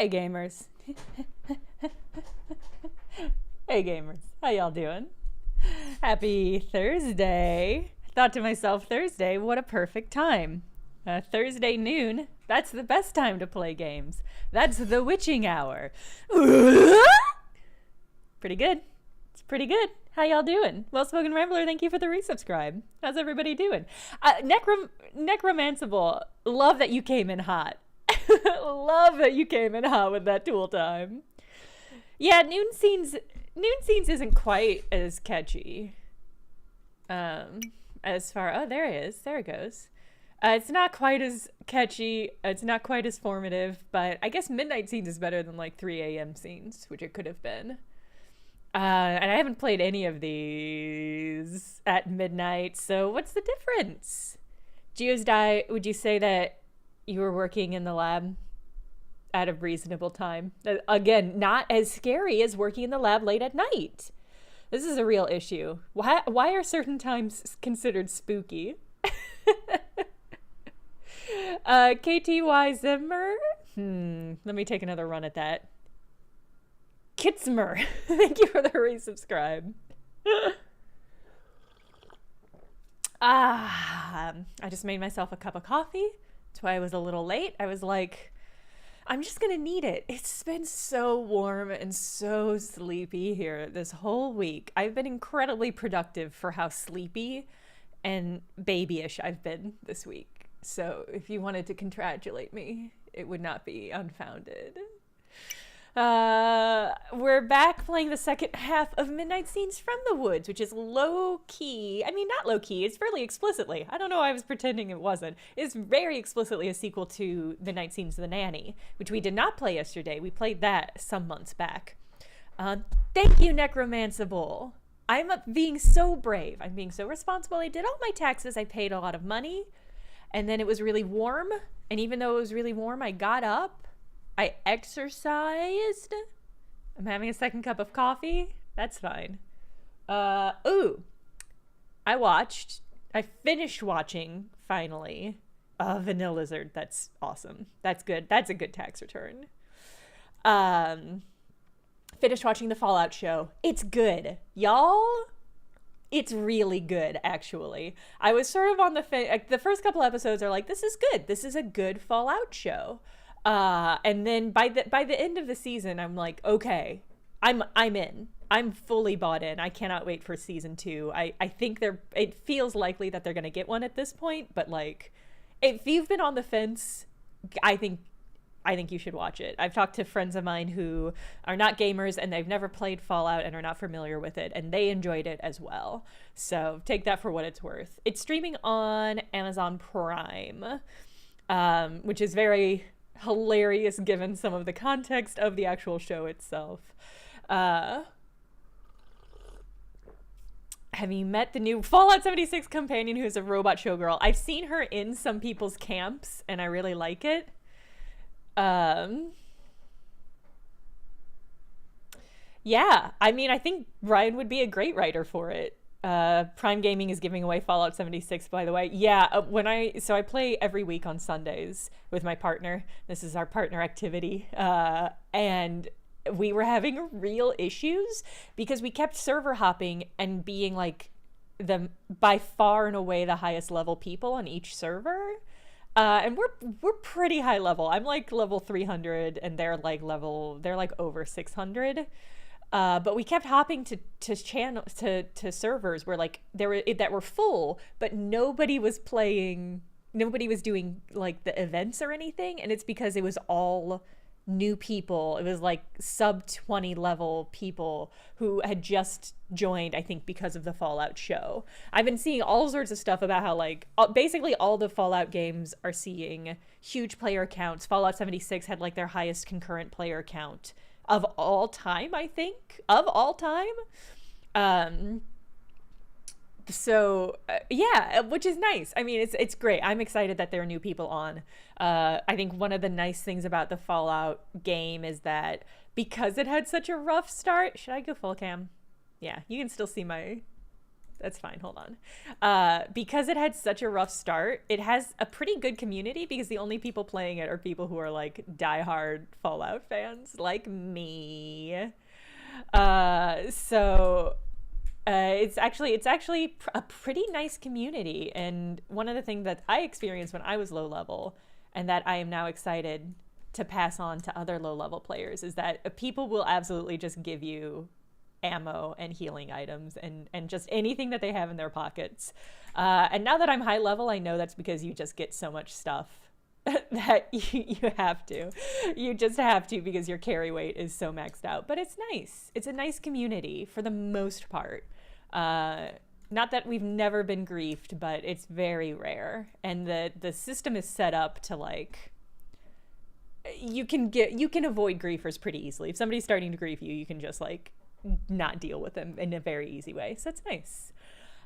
Hey gamers. Hey gamers. How y'all doing? Happy Thursday. I thought to myself, Thursday, what a perfect time. Thursday noon, that's the best time to play games. That's the witching hour. Pretty good. It's pretty good. How y'all doing? Well Spoken Rambler, thank you for the resubscribe. How's everybody doing? Necromanceable, love that you came in hot. Love that you came in hot with that tool time. Yeah, Noon Scenes isn't quite as catchy. As far, oh, there it is. There it goes. It's not quite as catchy. It's not quite as formative, but I guess Midnight Scenes is better than like 3 a.m. scenes, which it could have been. And I haven't played any of these at midnight, so what's the difference? Geo's Die, would you say that you were working in the lab at a reasonable time? Again, not as scary as working in the lab late at night. This is a real issue. Why are certain times considered spooky? KTY Zimmer? Let me take another run at that. Kitzmer, thank you for the resubscribe. I just made myself a cup of coffee. That's why I was a little late. I was like, I'm just gonna need it. It's been so warm and so sleepy here this whole week. I've been incredibly productive for how sleepy and babyish I've been this week. So if you wanted to congratulate me, it would not be unfounded. We're back playing the second half of Midnight Scenes from the Woods, which is low-key. I mean, not low-key. It's fairly explicitly. I don't know why I was pretending it wasn't. It's very explicitly a sequel to Midnight Scenes of the Nanny, which we did not play yesterday. We played that some months back. Thank you, Necromanceable. I'm being so brave. I'm being so responsible. I did all my taxes. I paid a lot of money. And then it was really warm. And even though it was really warm, I got up. I exercised. I'm having a second cup of coffee. That's fine. I finished watching, finally, Vanilla Lizard. That's awesome. That's good. That's a good tax return. Finished watching the Fallout show. It's good. Y'all, it's really good, actually. I was sort of on the first couple episodes are like, this is good. This is a good Fallout show. And then by the end of the season, I'm like, okay, I'm in. I'm fully bought in. I cannot wait for season 2. I think it feels likely that they're gonna get one at this point, but like, if you've been on the fence, I think you should watch it. I've talked to friends of mine who are not gamers and they've never played Fallout and are not familiar with it, and they enjoyed it as well. So take that for what it's worth. It's streaming on Amazon Prime, which is very hilarious given some of the context of the actual show itself. Have you met the new Fallout 76 companion who's a robot showgirl? I've seen her in some people's camps and I really like it. Yeah, I mean, I think Ryan would be a great writer for it. Prime Gaming is giving away Fallout 76, by the way. Yeah, I play every week on Sundays with my partner. This is our partner activity. And we were having real issues because we kept server hopping and being like by far and away the highest level people on each server. And we're pretty high level. I'm like level 300 and they're like over 600. But we kept hopping to servers where like that were full, but nobody was doing like the events or anything, and it's because it was all new people. It was like sub 20 level people who had just joined, I think, because of the Fallout show. I've been seeing all sorts of stuff about how like basically all the Fallout games are seeing huge player counts. Fallout 76 had like their highest concurrent player count of all time, I think. Of all time. Yeah, which is nice. I mean, it's great. I'm excited that there are new people on. I think one of the nice things about the Fallout game is that because it had such a rough start, should I go full cam? Yeah, you can still see That's fine. Hold on. Because it had such a rough start, it has a pretty good community because the only people playing it are people who are like diehard Fallout fans, like me. So it's actually a pretty nice community, and one of the things that I experienced when I was low level, and that I am now excited to pass on to other low level players, is that people will absolutely just give you ammo and healing items and just anything that they have in their pockets. And now that I'm high level, I know that's because you just get so much stuff that you have to. You just have to because your carry weight is so maxed out. But it's nice. It's a nice community for the most part. Not that we've never been griefed, but it's very rare. And the system is set up to like you can avoid griefers pretty easily. If somebody's starting to grief you, you can just like not deal with them in a very easy way. So it's nice.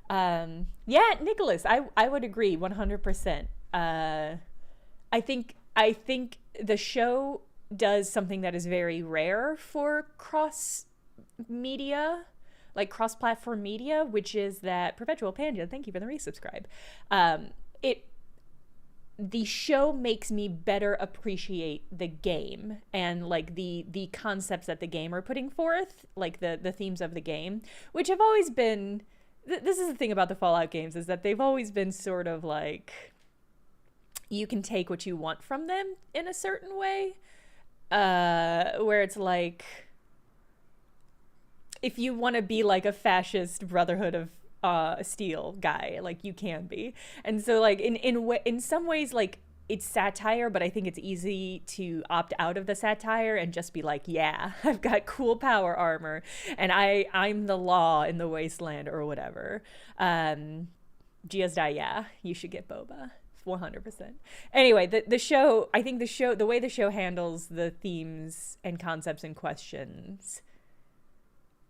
Yeah, Nicholas, I would agree 100%. I think the show does something that is very rare for cross media, like cross-platform media, which is that Perpetual Panda, thank you for the resubscribe. The show makes me better appreciate the game and like the concepts that the game are putting forth, like the themes of the game, which have always been, this is the thing about the Fallout games, is that they've always been sort of like, you can take what you want from them in a certain way, where it's like, if you want to be like a fascist Brotherhood of Steel guy, like you can be. And so like in some ways, like it's satire, but I think it's easy to opt out of the satire and just be like, yeah, I've got cool power armor and I'm the law in the wasteland or whatever. Gia's yeah, you should get boba. 100%. Anyway, the show, I think the way the show handles the themes and concepts and questions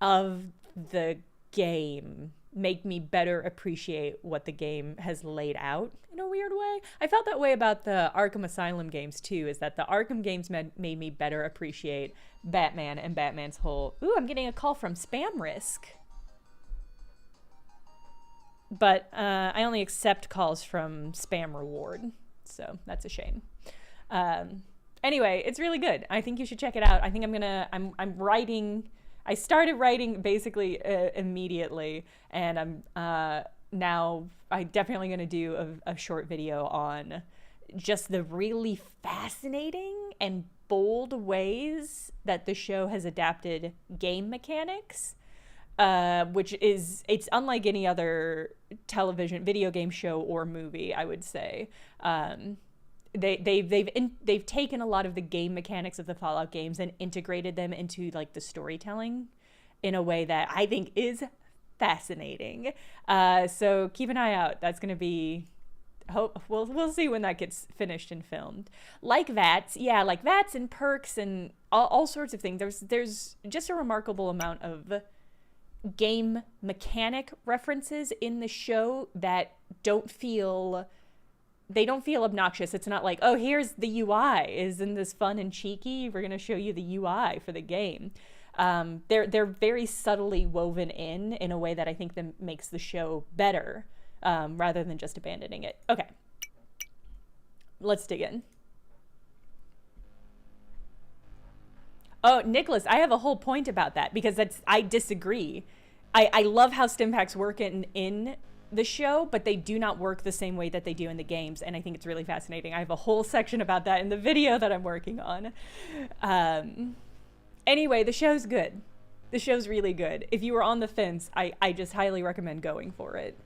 of the game make me better appreciate what the game has laid out in a weird way. I felt that way about the Arkham Asylum games too, is that the Arkham games made me better appreciate Batman and Batman's whole, ooh, I'm getting a call from Spam Risk. But I only accept calls from Spam Reward, so that's a shame. Anyway, it's really good. I think you should check it out. I think I'm writing. I started writing basically immediately, and I'm definitely going to do a short video on just the really fascinating and bold ways that the show has adapted game mechanics. Which is, it's unlike any other video game show or movie, I would say. They've taken a lot of the game mechanics of the Fallout games and integrated them into like the storytelling in a way that I think is fascinating. So keep an eye out. That's going to be, we'll see when that gets finished and filmed. Like VATS, yeah, like VATS and perks and all sorts of things. There's just a remarkable amount of game mechanic references in the show that don't feel obnoxious. It's not like, oh, here's the UI, isn't this fun and cheeky, we're gonna show you the UI for the game. They're very subtly woven in a way that I think that makes the show better, rather than just abandoning it. Okay, let's dig in. Oh, Nicholas, I have a whole point about that because I disagree. I love how stim packs work in the show, but they do not work the same way that they do in the games, and I think it's really fascinating. I have a whole section about that in the video that I'm working on. Anyway, the show's good. The show's really good. If you were on the fence, I just highly recommend going for it.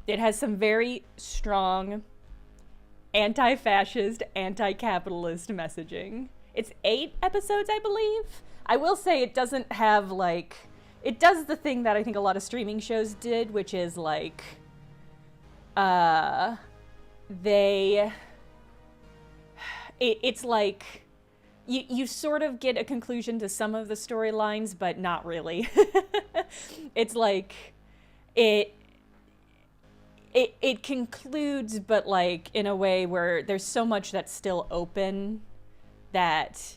It has some very strong anti-fascist, anti-capitalist messaging. It's 8 episodes, I believe. I will say it doesn't have like, it does the thing that I think a lot of streaming shows did, which is like, it's like, you sort of get a conclusion to some of the storylines, but not really. It's like, it concludes, but like in a way where there's so much that's still open that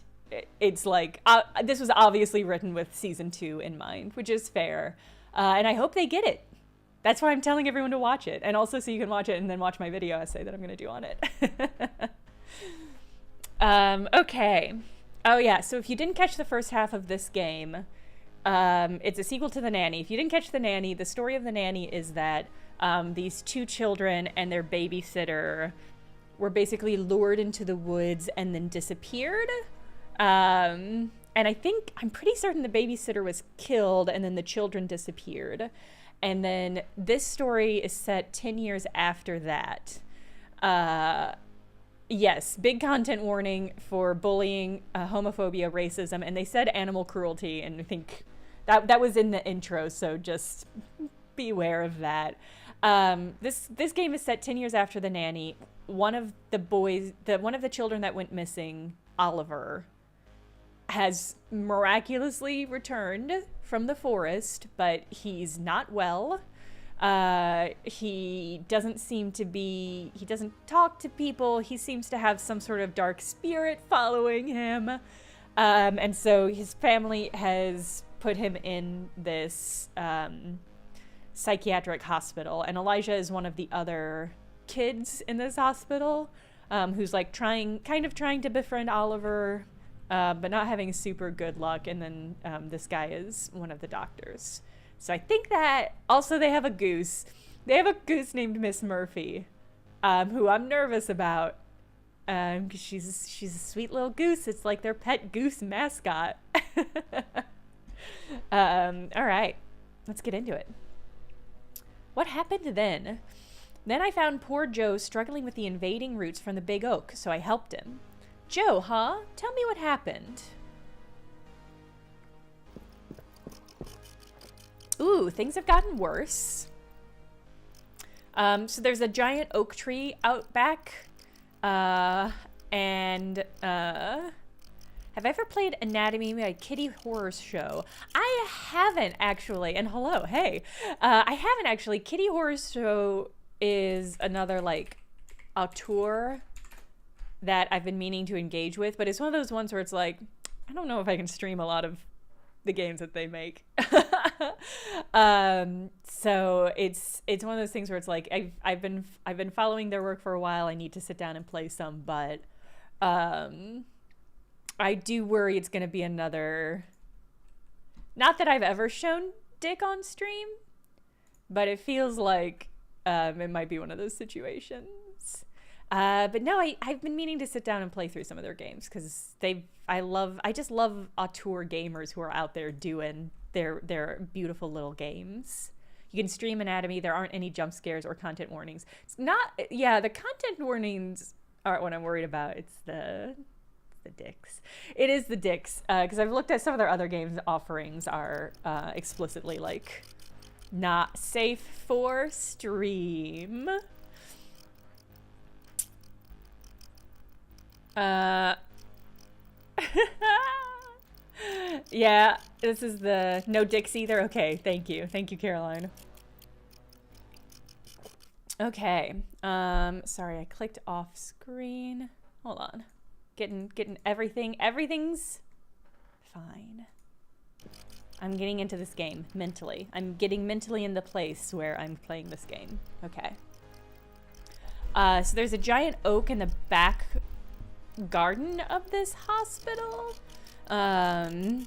it's like, this was obviously written with season 2 in mind, which is fair. And I hope they get it. That's why I'm telling everyone to watch it. And also so you can watch it and then watch my video essay that I'm going to do on it. Okay. Oh, yeah. So if you didn't catch the first half of this game, it's a sequel to The Nanny. If you didn't catch The Nanny, the story of The Nanny is that these 2 children and their babysitter were basically lured into the woods and then disappeared. And I'm pretty certain the babysitter was killed and then the children disappeared. And then this story is set 10 years after that. Yes, big content warning for bullying, homophobia, racism, and they said animal cruelty, and I think that was in the intro, so just beware of that. This game is set 10 years after The Nanny. One of the children that went missing, Oliver, has miraculously returned from the forest, but he's not well. He doesn't talk to people. He seems to have some sort of dark spirit following him. And so his family has put him in this psychiatric hospital. And Elijah is one of the other kids in this hospital, who's like trying to befriend Oliver, but not having super good luck. And then this guy is one of the doctors. So I think that also they have a goose. They have a goose named Miss Murphy, who I'm nervous about. 'Cause she's a sweet little goose. It's like their pet goose mascot. All right, let's get into it. What happened then? Then I found poor Joe struggling with the invading roots from the big oak, so I helped him. Joe, huh? Tell me what happened. Ooh, things have gotten worse. So there's a giant oak tree out back. Have I ever played Anatomy, my kitty horror show? I haven't actually. And hello, hey. I haven't actually. Kitty horror show is another like auteur that I've been meaning to engage with, but it's one of those ones where it's like, I don't know if I can stream a lot of the games that they make. So it's one of those things where it's like I've been following their work for a while. I need to sit down and play some, but I do worry it's going to be another, not that I've ever shown dick on stream, but it feels like it might be one of those situations. But no, I've been meaning to sit down and play through some of their games because I just love auteur gamers who are out there doing their beautiful little games. You can stream Anatomy. There aren't any jump scares or content warnings. It's not, yeah, the content warnings aren't what I'm worried about. It's the dicks. It is the dicks, because I've looked at some of their other games offerings are explicitly like not safe for stream. Yeah, this is the no dicks either. Okay, thank you, Caroline. Okay, sorry, I clicked off screen. Hold on, getting everything's fine. I'm getting into this game mentally. I'm getting mentally in the place where I'm playing this game. Okay. So there's a giant oak in the back garden of this hospital. And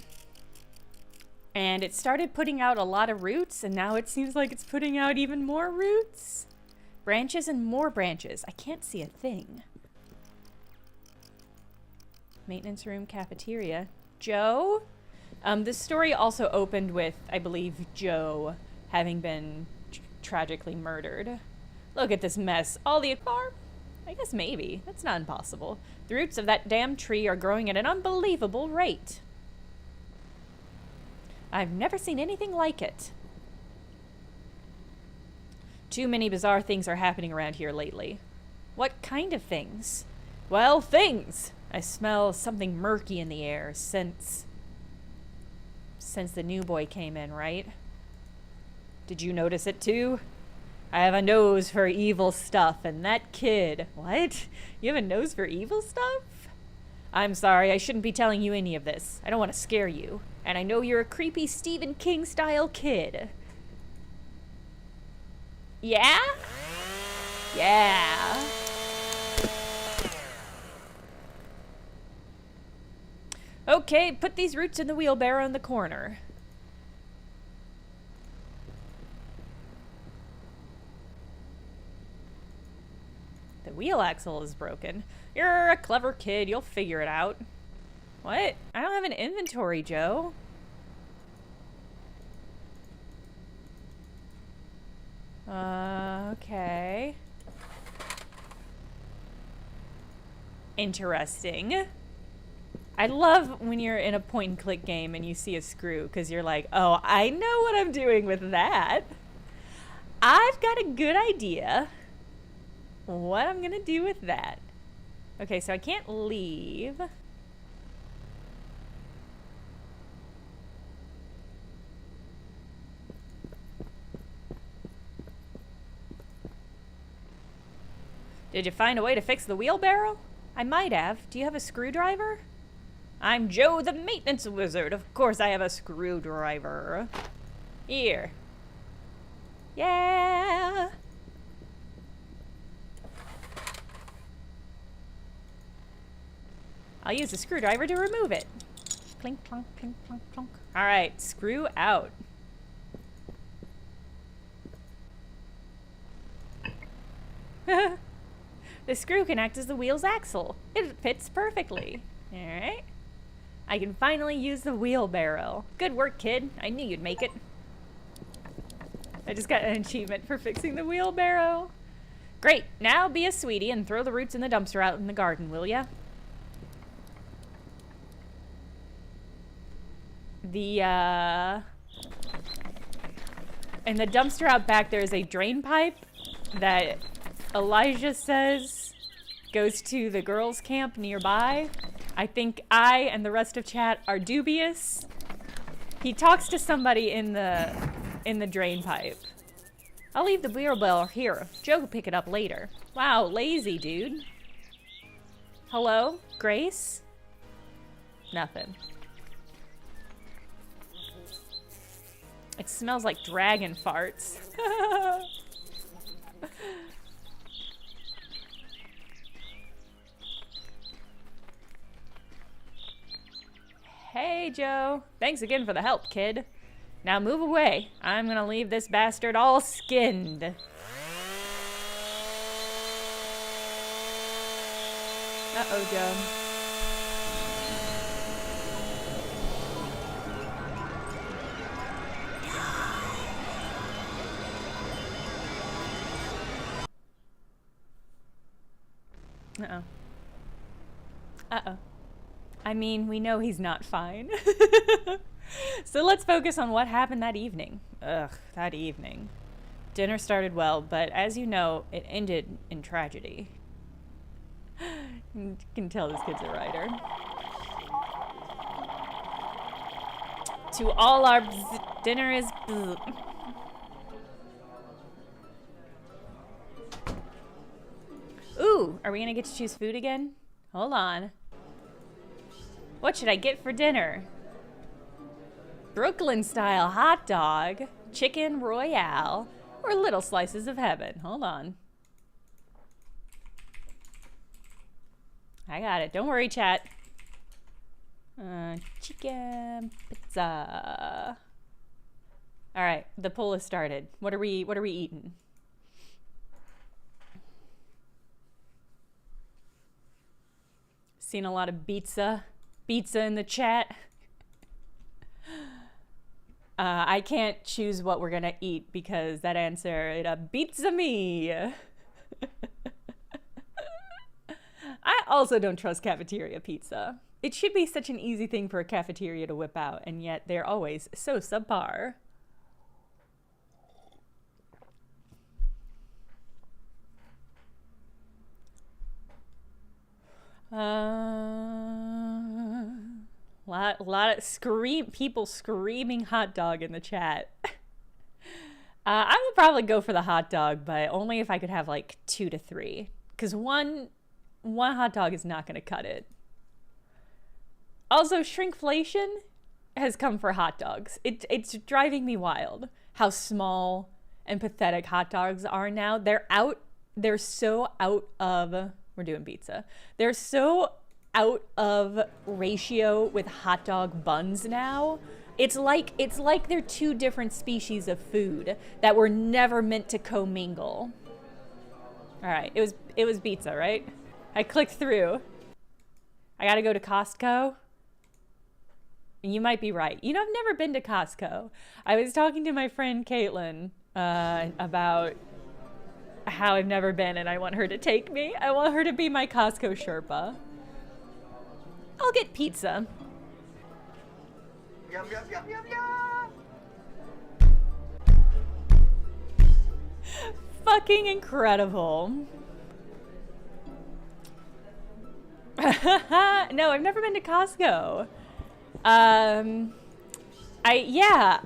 it started putting out a lot of roots, and now it seems like it's putting out even more roots. Branches and more branches. I can't see a thing. Maintenance room, cafeteria. Joe? This story also opened with, I believe, Joe having been tragically murdered. Look at this mess. All the farm? I guess maybe. That's not impossible. The roots of that damn tree are growing at an unbelievable rate. I've never seen anything like it. Too many bizarre things are happening around here lately. What kind of things? Well, things! I smell something murky in the air since the new boy came in, right? Did you notice it too? I have a nose for evil stuff, and that kid... What? You have a nose for evil stuff? I'm sorry, I shouldn't be telling you any of this. I don't want to scare you. And I know you're a creepy Stephen King-style kid. Yeah? Yeah. Okay, put these roots in the wheelbarrow in the corner. The wheel axle is broken. You're a clever kid. You'll figure it out. What? I don't have an inventory, Joe. Okay. Interesting. I love when you're in a point-and-click game and you see a screw, because you're like, oh, I know what I'm doing with that. I've got a good idea what I'm gonna do with that. Okay, so I can't leave. Did you find a way to fix the wheelbarrow? I might have. Do you have a screwdriver? I'm Joe the maintenance wizard. Of course I have a screwdriver. Here. Yeah. I'll use the screwdriver to remove it. Clink, clunk, clink, clunk, clunk. All right, screw out. The screw can act as the wheel's axle. It fits perfectly. All right. I can finally use the wheelbarrow. Good work, kid. I knew you'd make it. I just got an achievement for fixing the wheelbarrow. Great. Now be a sweetie and throw the roots in the dumpster out in the garden, will ya? In the dumpster out back, there is a drain pipe that Elijah says goes to the girls' camp nearby. I think I and the rest of chat are dubious. He talks to somebody in the drain pipe. I'll leave the wheelbarrow here. Joe will pick it up later. Wow, lazy dude. Hello, Grace? Nothing. It smells like dragon farts. Hey, Joe. Thanks again for the help, kid. Now move away. I'm gonna leave this bastard all skinned. Uh-oh, Joe. Uh-oh. Uh-oh. I mean, we know he's not fine. So let's focus on what happened that evening. Ugh, that evening. Dinner started well, but as you know, it ended in tragedy. You can tell this kid's a writer. To all our dinner is Ooh, are we gonna get to choose food again? Hold on. What should I get for dinner? Brooklyn style hot dog, chicken royale, or little slices of heaven. Hold on. I got it. Don't worry, chat. Chicken pizza. All right, the poll has started. What are we eating? Seen a lot of pizza in the chat. I can't choose what we're gonna eat because that answer, it beats me. I also don't trust cafeteria pizza. It should be such an easy thing for a cafeteria to whip out, and yet they're always so subpar. Lot of people screaming hot dog in the chat. I would probably go for the hot dog, but only if I could have like 2 to 3, because one hot dog is not going to cut it. Also, shrinkflation has come for hot dogs. It's driving me wild how small and pathetic hot dogs are now. They're so out of, we're doing pizza. They're so out of ratio with hot dog buns now. It's like they're two different species of food that were never meant to commingle. All right, it was pizza, right? I clicked through. I gotta go to Costco. You might be right. You know, I've never been to Costco. I was talking to my friend Caitlin about how I've never been, and I want her to take me. I want her to be my Costco Sherpa. I'll get pizza. Yum, yum, yum, yum, yum. Fucking incredible. No, I've never been to Costco. I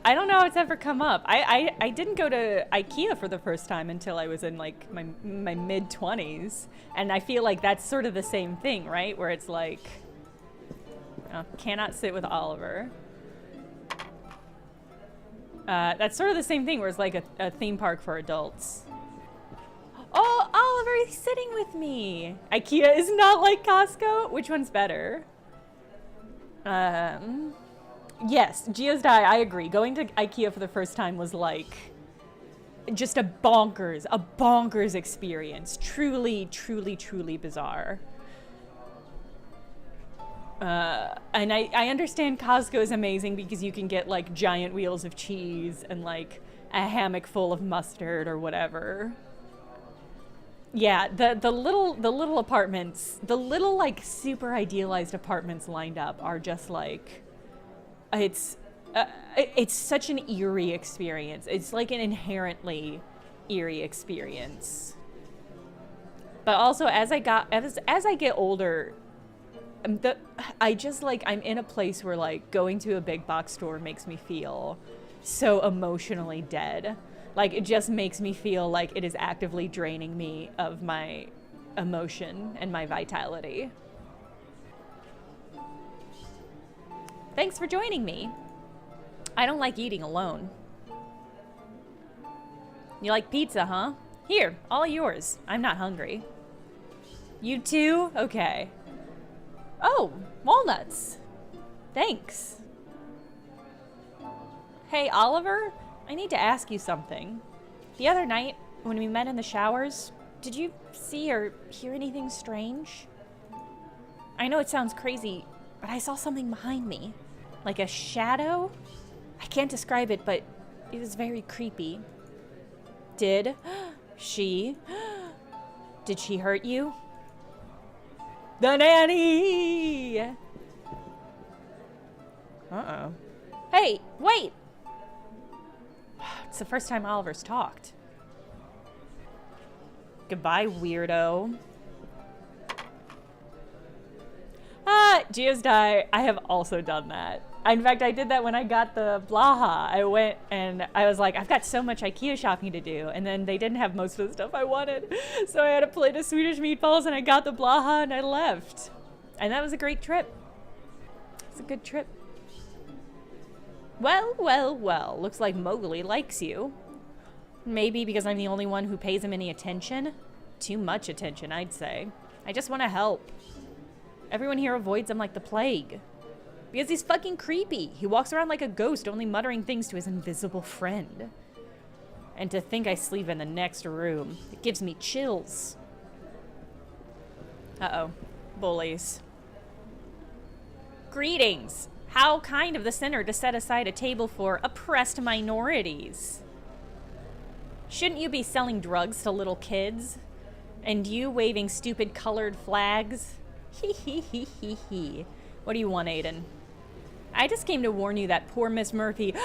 don't know how it's ever come up. I didn't go to IKEA for the first time until I was in like my mid-20s. And I feel like that's sort of the same thing, right? Where it's like, cannot sit with Oliver. That's sort of the same thing where it's like a theme park for adults. Oh, Oliver, he's sitting with me. IKEA is not like Costco. Which one's better? Yes, Geo's Die, I agree. Going to IKEA for the first time was like just a bonkers experience. Truly, truly, truly bizarre. And I understand Costco is amazing because you can get like giant wheels of cheese and like a hammock full of mustard or whatever. Yeah, the little apartments, the little like super idealized apartments lined up are just like, it's such an eerie experience. It's like an inherently eerie experience. But also as I get older, I'm in a place where like going to a big box store makes me feel so emotionally dead. Like it just makes me feel like it is actively draining me of my emotion and my vitality. Thanks for joining me. I don't like eating alone. You like pizza, huh? Here, all yours. I'm not hungry. You too? Okay. Oh, walnuts. Thanks. Hey, Oliver, I need to ask you something. The other night, when we met in the showers, did you see or hear anything strange? I know it sounds crazy, but I saw something behind me. Like a shadow? I can't describe it, but it was very creepy. Did she hurt you? The nanny! Uh-oh. Hey, wait! It's the first time Oliver's talked. Goodbye, weirdo. Geo's Die, I have also done that. In fact, I did that when I got the Blaha. I went and I was like, I've got so much IKEA shopping to do. And then they didn't have most of the stuff I wanted. So I had a plate of Swedish meatballs and I got the Blaha and I left. And that was a great trip. It's a good trip. Well, well, well. Looks like Mowgli likes you. Maybe because I'm the only one who pays him any attention. Too much attention, I'd say. I just want to help. Everyone here avoids him like the plague. Because he's fucking creepy. He walks around like a ghost, only muttering things to his invisible friend. And to think I sleep in the next room. It gives me chills. Uh-oh. Bullies. Greetings. How kind of the center to set aside a table for oppressed minorities. Shouldn't you be selling drugs to little kids? And you waving stupid colored flags? Hee hee hee hee hee. What do you want, Aiden? I just came to warn you that poor Miss Murphy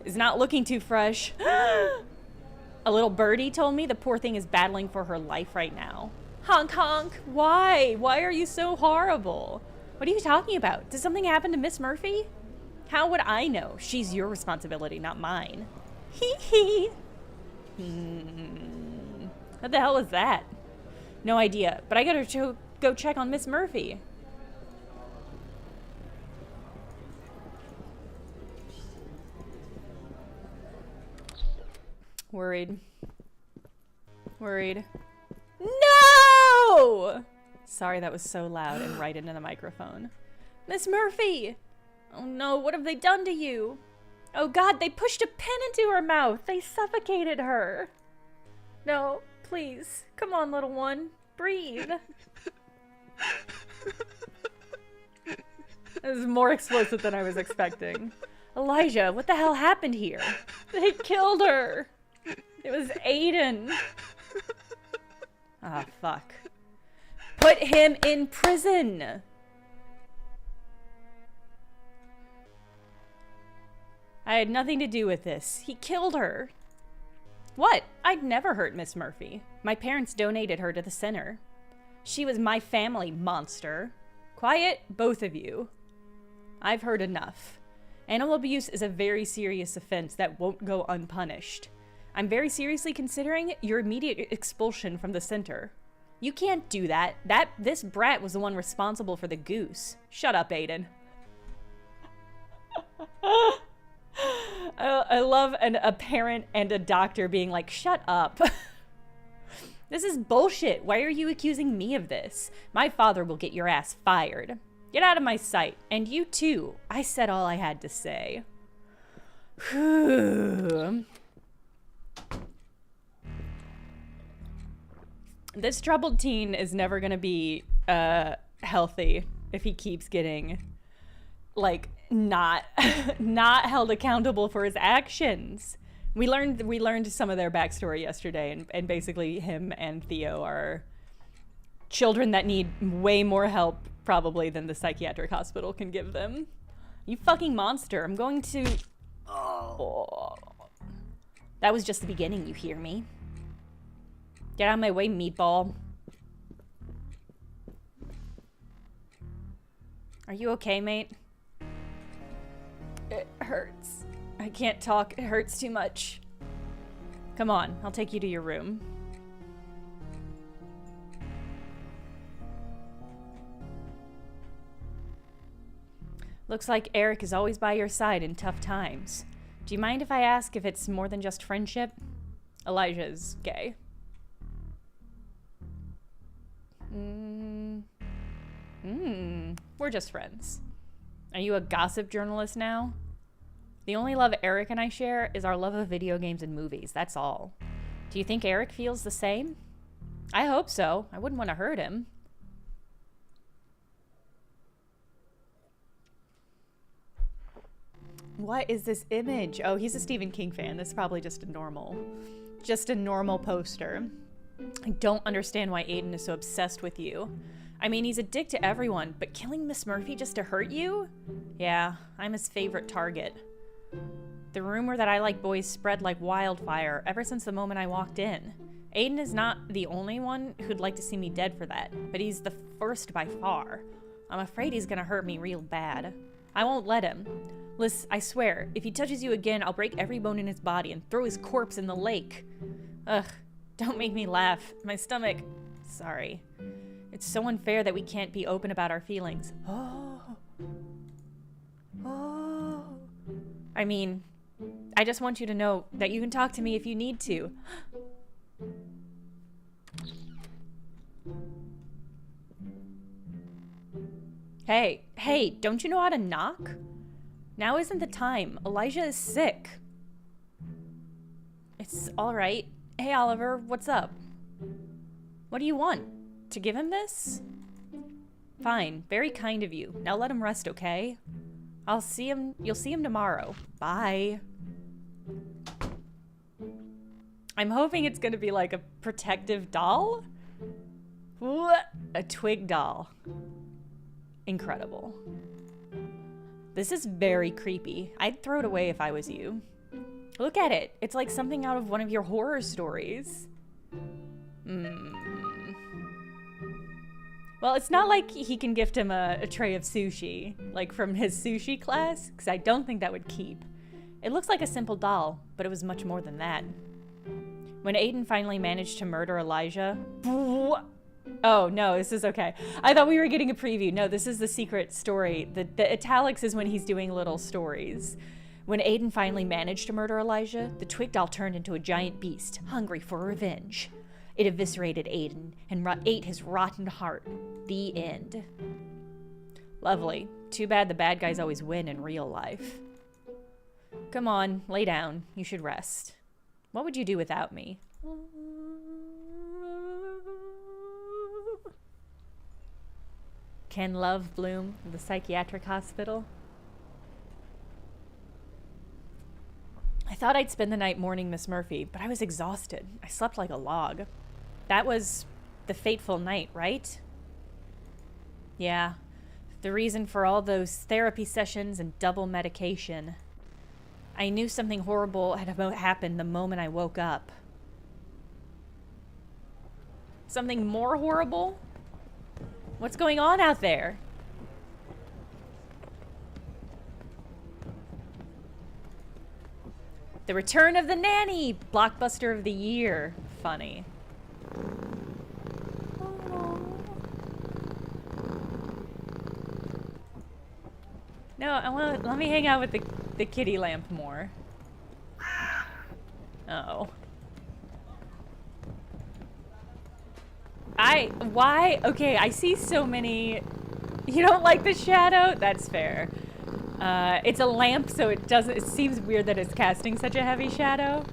is not looking too fresh. A little birdie told me the poor thing is battling for her life right now. Honk honk. Why? Why are you so horrible? What are you talking about? Did something happen to Miss Murphy? How would I know? She's your responsibility, not mine. Hee hee. What the hell was that? No idea, but I gotta go check on Miss Murphy. Worried. Worried. No! Sorry, that was so loud and right into the microphone. Miss Murphy! Oh no, what have they done to you? Oh God, they pushed a pin into her mouth. They suffocated her. No, please. Come on, little one. Breathe. This is more explicit than I was expecting. Elijah, what the hell happened here? They killed her. It was Aiden. Ah, fuck. Put him in prison. I had nothing to do with this. He killed her. What? I'd never hurt Miss Murphy. My parents donated her to the center. She was my family, monster. Quiet, both of you. I've heard enough. Animal abuse is a very serious offense that won't go unpunished. I'm very seriously considering your immediate expulsion from the center. You can't do that. This brat was the one responsible for the goose. Shut up, Aiden. I love a parent and a doctor being like, shut up. This is bullshit. Why are you accusing me of this? My father will get your ass fired. Get out of my sight. And you too. I said all I had to say. This troubled teen is never going to be healthy if he keeps getting, like, not held accountable for his actions. We learned some of their backstory yesterday, and basically him and Theo are children that need way more help probably than the psychiatric hospital can give them. You fucking monster. I'm going to... Oh. That was just the beginning, you hear me? Get out of my way, meatball. Are you okay, mate? It hurts. I can't talk. It hurts too much. Come on, I'll take you to your room. Looks like Eric is always by your side in tough times. Do you mind if I ask if it's more than just friendship? Elijah's gay. We're just friends. Are you a gossip journalist now? The only love Eric and I share is our love of video games and movies. That's all. Do you think Eric feels the same? I hope so. I wouldn't want to hurt him. What is this image? Oh, he's a Stephen King fan. This is probably just a normal poster. I don't understand why Aiden is so obsessed with you. I mean, he's a dick to everyone, but killing Miss Murphy just to hurt you? Yeah, I'm his favorite target. The rumor that I like boys spread like wildfire ever since the moment I walked in. Aiden is not the only one who'd like to see me dead for that, but he's the first by far. I'm afraid he's gonna hurt me real bad. I won't let him. Liz, I swear, if he touches you again, I'll break every bone in his body and throw his corpse in the lake. Ugh, don't make me laugh. My stomach... Sorry. It's so unfair that we can't be open about our feelings. Oh. I mean, I just want you to know that you can talk to me if you need to. Hey, don't you know how to knock? Now isn't the time. Elijah is sick. It's all right. Hey, Oliver, what's up? What do you want? To give him this? Fine. Very kind of you. Now let him rest, okay? You'll see him tomorrow. Bye. I'm hoping it's gonna be like a protective doll. What? A twig doll. Incredible. This is very creepy. I'd throw it away if I was you. Look at it. It's like something out of one of your horror stories. Well, it's not like he can gift him a tray of sushi, like from his sushi class, because I don't think that would keep. It looks like a simple doll, but it was much more than that. When Aiden finally managed to murder Elijah... Oh, no, this is okay. I thought we were getting a preview. No, this is the secret story. The italics is when he's doing little stories. When Aiden finally managed to murder Elijah, the twig doll turned into a giant beast, hungry for revenge. It eviscerated Aiden and ate his rotten heart. The end. Lovely. Too bad the bad guys always win in real life. Come on, lay down. You should rest. What would you do without me? Can love bloom in the psychiatric hospital? I thought I'd spend the night mourning Miss Murphy, but I was exhausted. I slept like a log. That was the fateful night, right? Yeah. The reason for all those therapy sessions and double medication. I knew something horrible had happened the moment I woke up. Something more horrible? What's going on out there? The Return of the Nanny! Blockbuster of the year. Funny. No, let me hang out with the kitty lamp more. Oh. Why? Okay, I see so many. You don't like the shadow? That's fair. It's a lamp, so it seems weird that it's casting such a heavy shadow.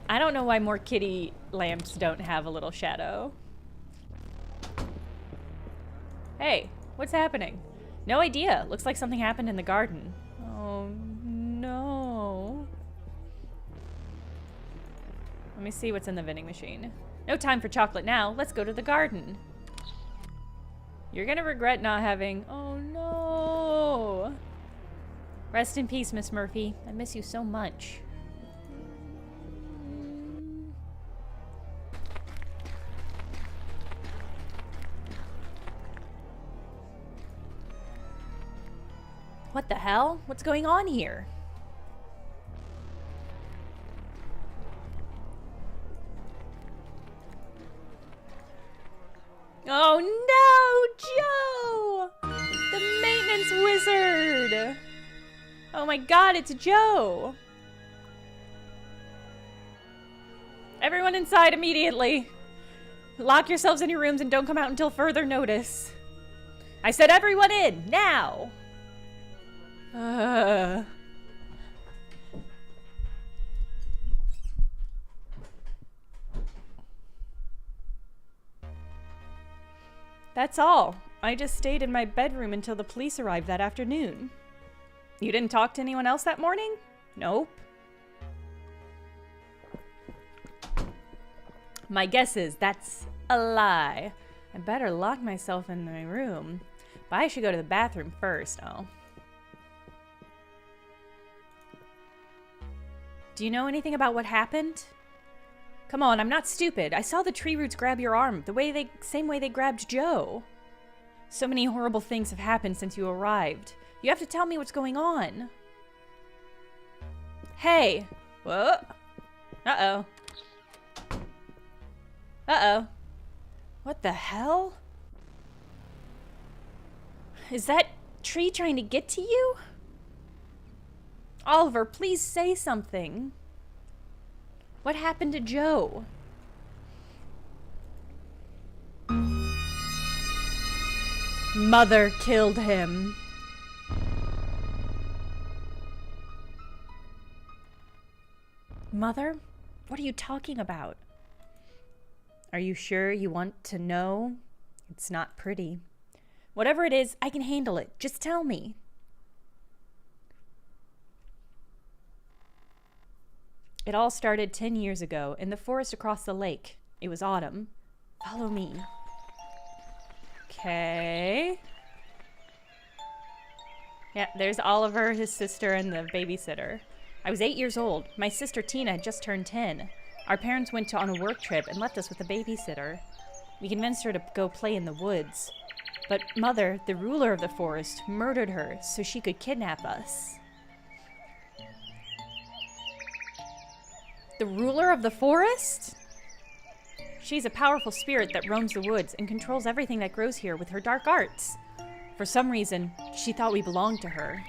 I don't know why more kitty lamps don't have a little shadow. Hey, what's happening? No idea. Looks like something happened in the garden. Oh, no. Let me see what's in the vending machine. No time for chocolate now. Let's go to the garden. You're gonna regret not having... Oh, no. Rest in peace, Miss Murphy. I miss you so much. What the hell? What's going on here? Oh no, Joe! The maintenance wizard! Oh my god, it's Joe! Everyone inside immediately! Lock yourselves in your rooms and don't come out until further notice. I said everyone in, now! That's all. I just stayed in my bedroom until the police arrived that afternoon. You didn't talk to anyone else that morning? Nope. My guess is that's a lie. I better lock myself in my room. But I should go to the bathroom first. Oh. Do you know anything about what happened? Come on, I'm not stupid. I saw the tree roots grab your arm, same way they grabbed Joe. So many horrible things have happened since you arrived. You have to tell me what's going on. Hey. Whoa. Uh-oh. Uh-oh. What the hell? Is that tree trying to get to you? Oliver, please say something. What happened to Joe? Mother killed him. Mother? What are you talking about? Are you sure you want to know? It's not pretty. Whatever it is, I can handle it. Just tell me. It all started 10 years ago in the forest across the lake. It was autumn. Follow me. Okay. Yeah, there's Oliver, his sister, and the babysitter. I was 8 years old. My sister Tina had just turned 10. Our parents went on a work trip and left us with a babysitter. We convinced her to go play in the woods. But Mother, the ruler of the forest, murdered her so she could kidnap us. The ruler of the forest? She's a powerful spirit that roams the woods and controls everything that grows here with her dark arts. For some reason, she thought we belonged to her.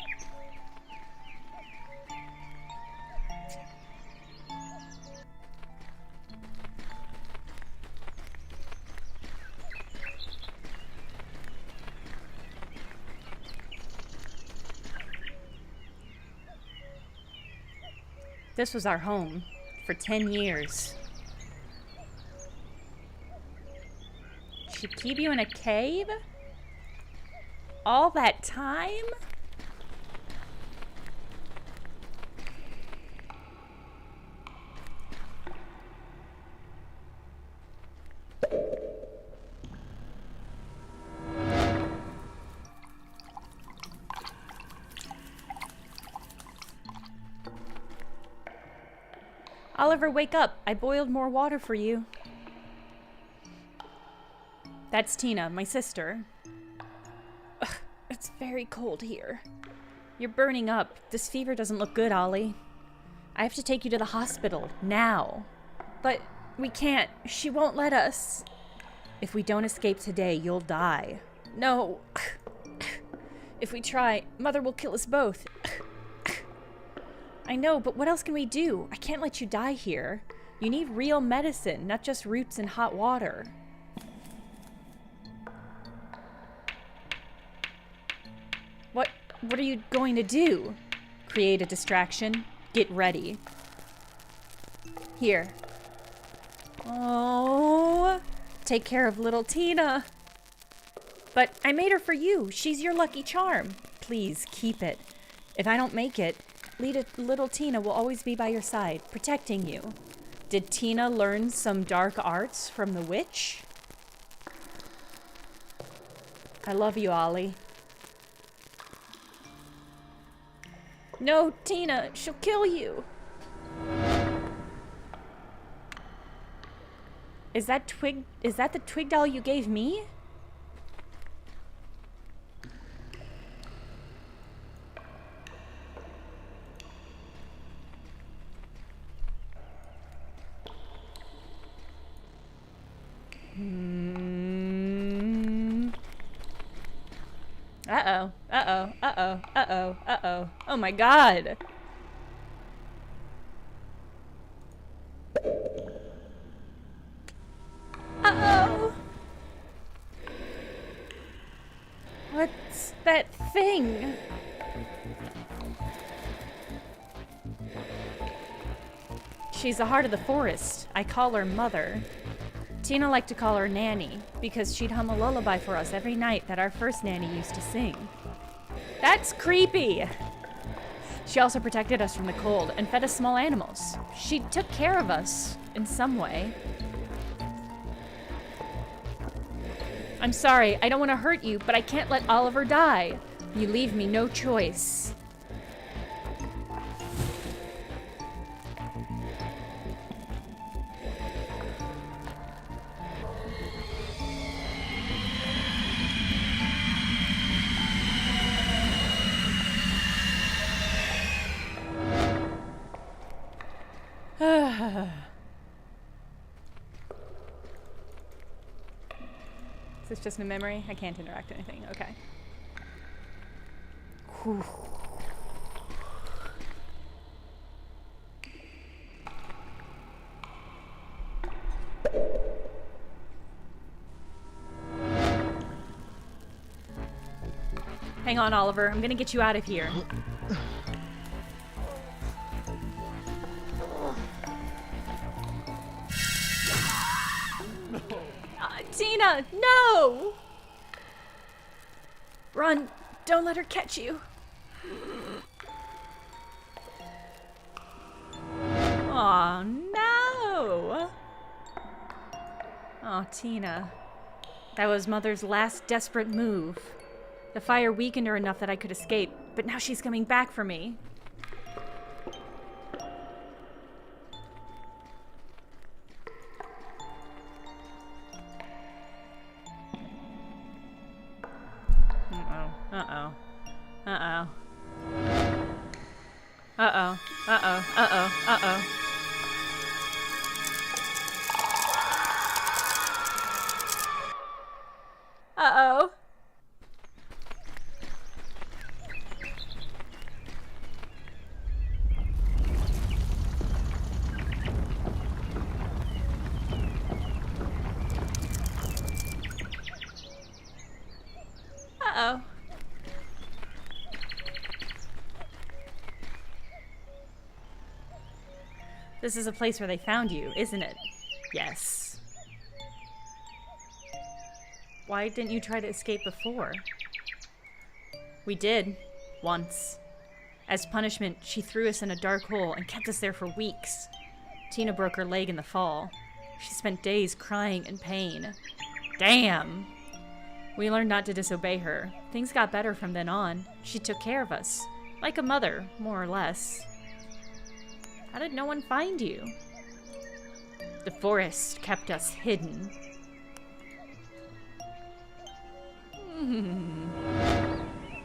This was our home for 10 years. She'd keep you in a cave? All that time? Oliver, wake up. I boiled more water for you. That's Tina, my sister. Ugh, it's very cold here. You're burning up. This fever doesn't look good, Ollie. I have to take you to the hospital, now. But we can't. She won't let us. If we don't escape today, you'll die. No. If we try, Mother will kill us both. I know, but what else can we do? I can't let you die here. You need real medicine, not just roots and hot water. What are you going to do? Create a distraction? Get ready. Here. Oh, take care of little Tina. But I made her for you. She's your lucky charm. Please, keep it. If I don't make it, little Tina will always be by your side, protecting you. Did Tina learn some dark arts from the witch? I love you, Ollie. No, Tina, she'll kill you. Is that the twig doll you gave me? Uh-oh, uh-oh, uh-oh, uh-oh, uh-oh. Oh my god. Uh-oh. What's that thing? She's the heart of the forest. I call her Mother. Tina liked to call her Nanny, because she'd hum a lullaby for us every night that our first nanny used to sing. That's creepy! She also protected us from the cold and fed us small animals. She took care of us, in some way. I'm sorry, I don't want to hurt you, but I can't let Oliver die. You leave me no choice. Is this just a memory? I can't interact with anything. Okay. Whew. Hang on, Oliver. I'm gonna get you out of here. Tina, no! Run. Don't let her catch you. Aw, no! Aw, Tina. That was Mother's last desperate move. The fire weakened her enough that I could escape, but now she's coming back for me. Uh-oh. Uh-oh. Uh-oh. Uh-oh. Uh-oh. Uh-oh. Uh-oh. Uh-oh. This is a place where they found you, isn't it? Yes. Why didn't you try to escape before? We did. Once. As punishment, she threw us in a dark hole and kept us there for weeks. Tina broke her leg in the fall. She spent days crying in pain. Damn! We learned not to disobey her. Things got better from then on. She took care of us. Like a mother, more or less. How did no one find you? The forest kept us hidden.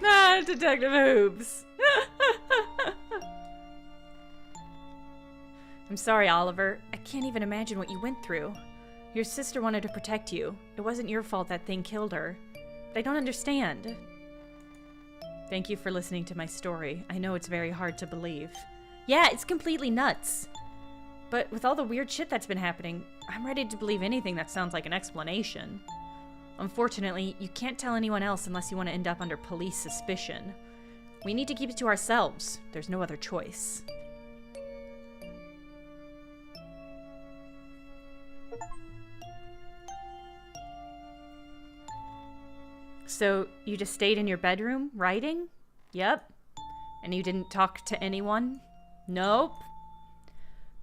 Ah, Detective Hoops. I'm sorry, Oliver. I can't even imagine what you went through. Your sister wanted to protect you. It wasn't your fault that thing killed her. But I don't understand. Thank you for listening to my story. I know it's very hard to believe. Yeah, it's completely nuts. But with all the weird shit that's been happening, I'm ready to believe anything that sounds like an explanation. Unfortunately, you can't tell anyone else unless you want to end up under police suspicion. We need to keep it to ourselves. There's no other choice. So, you just stayed in your bedroom, writing? Yep. And you didn't talk to anyone? Nope.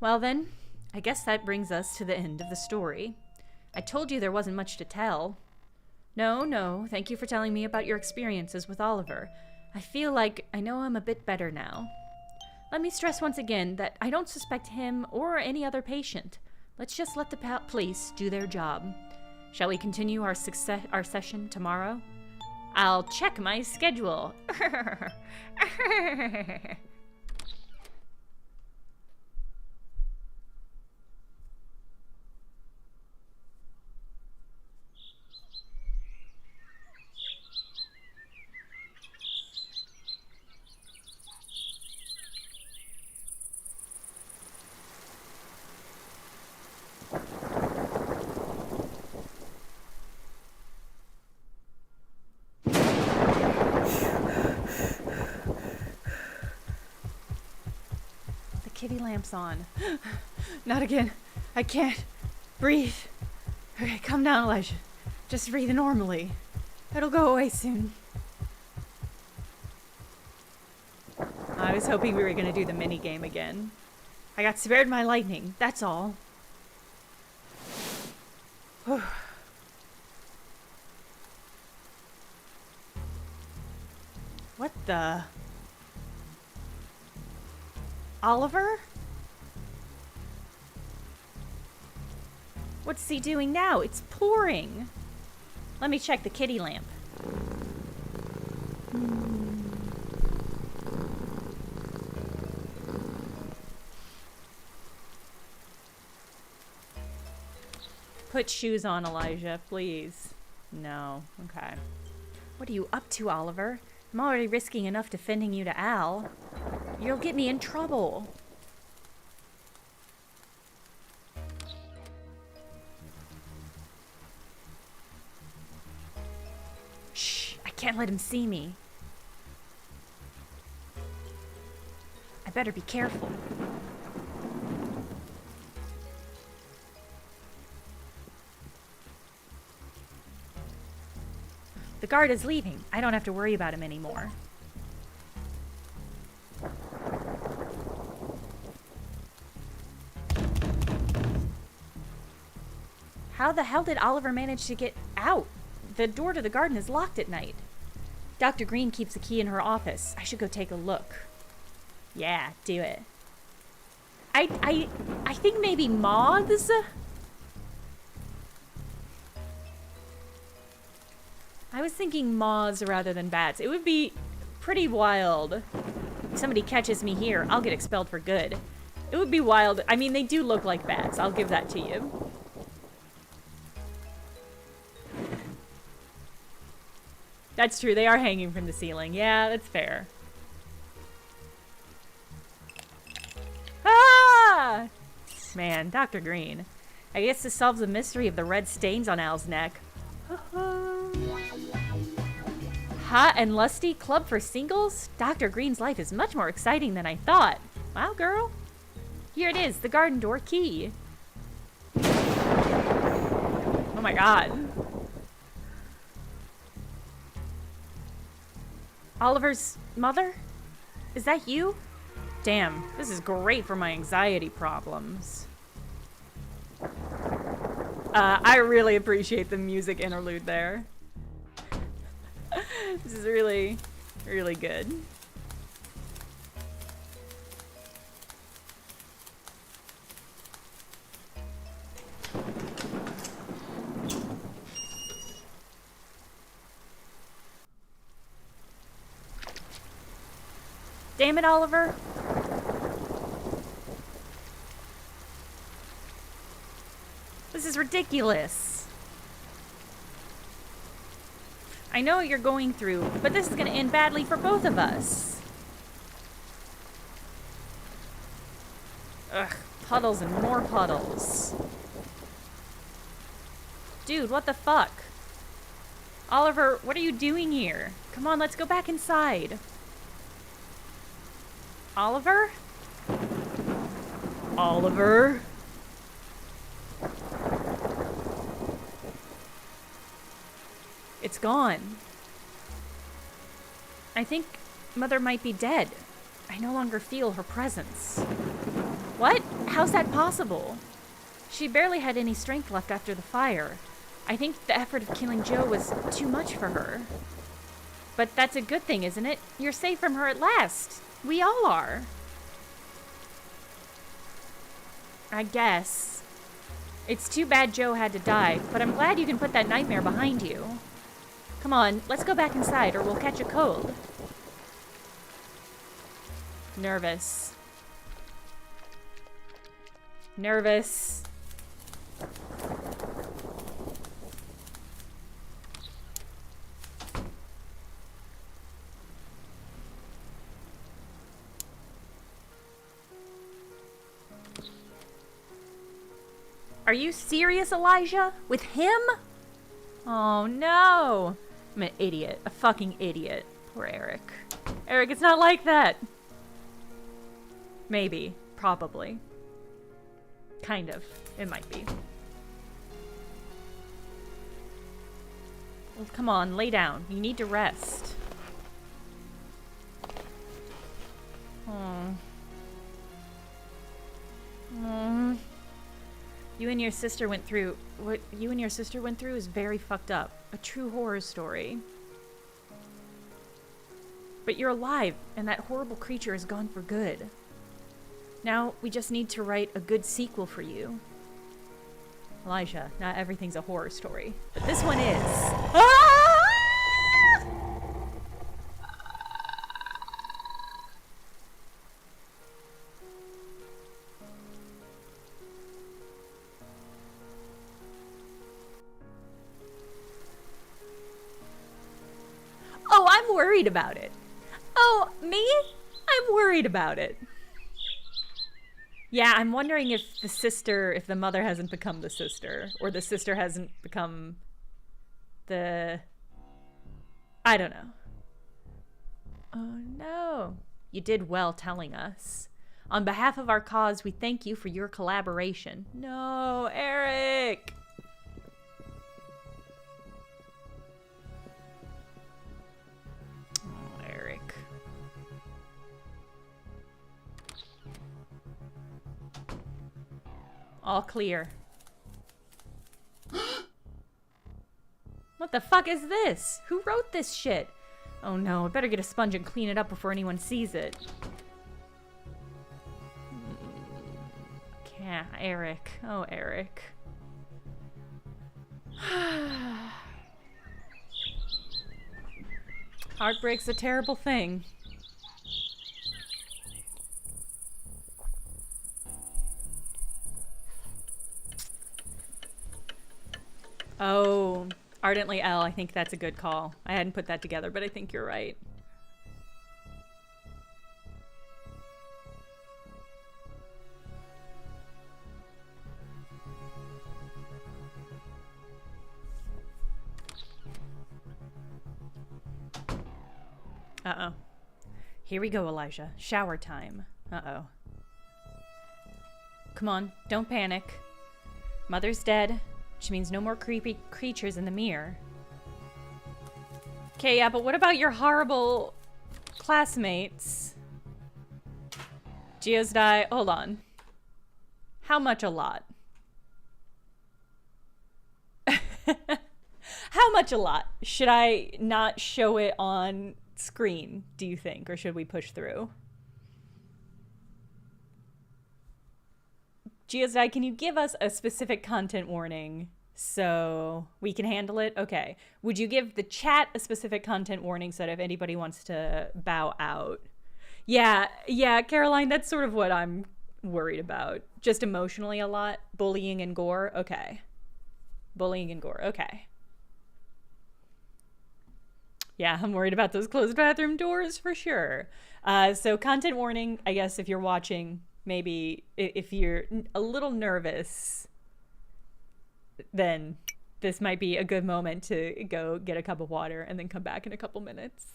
Well then, I guess that brings us to the end of the story. I told you there wasn't much to tell. No, thank you for telling me about your experiences with Oliver. I feel like I know him a bit better now. Let me stress once again that I don't suspect him or any other patient. Let's just let the police do their job. Shall we continue our session tomorrow? I'll check my schedule. Kitty lamp's on. Not again. I can't breathe. Okay, calm down, Elijah. Just breathe normally. It'll go away soon. I was hoping we were going to do the mini game again. I got spared my lightning, that's all. What the... Oliver? What's he doing now? It's pouring. Let me check the kitty lamp. Put shoes on, Elijah, please. No. Okay. What are you up to, Oliver? I'm already risking enough defending you to Al. You'll get me in trouble. Shh, I can't let him see me. I better be careful. The guard is leaving. I don't have to worry about him anymore. How the hell did Oliver manage to get out? The door to the garden is locked at night. Dr. Green keeps the key in her office. I should go take a look. Yeah, do it. I think maybe moths? I was thinking moths rather than bats. It would be pretty wild. If somebody catches me here, I'll get expelled for good. It would be wild. I mean, they do look like bats. I'll give that to you. That's true. They are hanging from the ceiling. Yeah, that's fair. Ah! Man, Dr. Green. I guess this solves the mystery of the red stains on Al's neck. Hot and lusty club for singles? Dr. Green's life is much more exciting than I thought. Wow, girl. Here it is, the garden door key. Oh my god. Oliver's mother? Is that you? Damn, this is great for my anxiety problems. I really appreciate the music interlude there. This is really, really good. Damn it, Oliver. This is ridiculous. I know what you're going through, but this is gonna end badly for both of us. Ugh, puddles and more puddles. Dude, what the fuck? Oliver, what are you doing here? Come on, let's go back inside. Oliver? Oliver? It's gone. I think Mother might be dead. I no longer feel her presence. What? How's that possible? She barely had any strength left after the fire. I think the effort of killing Joe was too much for her. But that's a good thing, isn't it? You're safe from her at last. We all are. I guess. It's too bad Joe had to die, but I'm glad you can put that nightmare behind you. Come on, let's go back inside or we'll catch a cold. Nervous. Nervous. Are you serious, Elijah? With him? Oh no. I'm an idiot. A fucking idiot. Poor Eric. Eric, it's not like that. Maybe. Probably. Kind of. It might be. Well, come on, lay down. You need to rest. Oh. Oh. You and your sister went through... What you and your sister went through is very fucked up. A true horror story. But you're alive, and that horrible creature is gone for good. Now, we just need to write a good sequel for you. Elijah, not everything's a horror story. But this one is. Ah! Oh, I'm worried about it. Oh, me? I'm worried about it. Yeah, I'm wondering if the mother hasn't become the sister, or the sister hasn't become the... I don't know. Oh no. You did well telling us. On behalf of our cause, we thank you for your collaboration. No, Eric! Oh, Eric. All clear. What the fuck is this? Who wrote this shit? Oh no, I better get a sponge and clean it up before anyone sees it. Yeah, Eric. Oh, Eric. Heartbreak's a terrible thing. Oh, Ardently L, I think that's a good call. I hadn't put that together, but I think you're right. Uh-oh. Here we go, Elijah. Shower time. Uh-oh. Come on, don't panic. Mother's dead, which means no more creepy creatures in the mirror. Okay, yeah, but what about your horrible classmates? Gio's die. Hold on. How much a lot? How much a lot? Should I not show it on screen, do you think? Or should we push through? Geosdi, can you give us a specific content warning so we can handle it? Okay. Would you give the chat a specific content warning so that if anybody wants to bow out? Yeah, Caroline, that's sort of what I'm worried about. Just emotionally a lot. Bullying and gore? Okay. Bullying and gore. Okay. Yeah, I'm worried about those closed bathroom doors for sure. So content warning, I guess if you're watching, maybe if you're a little nervous, then this might be a good moment to go get a cup of water and then come back in a couple minutes.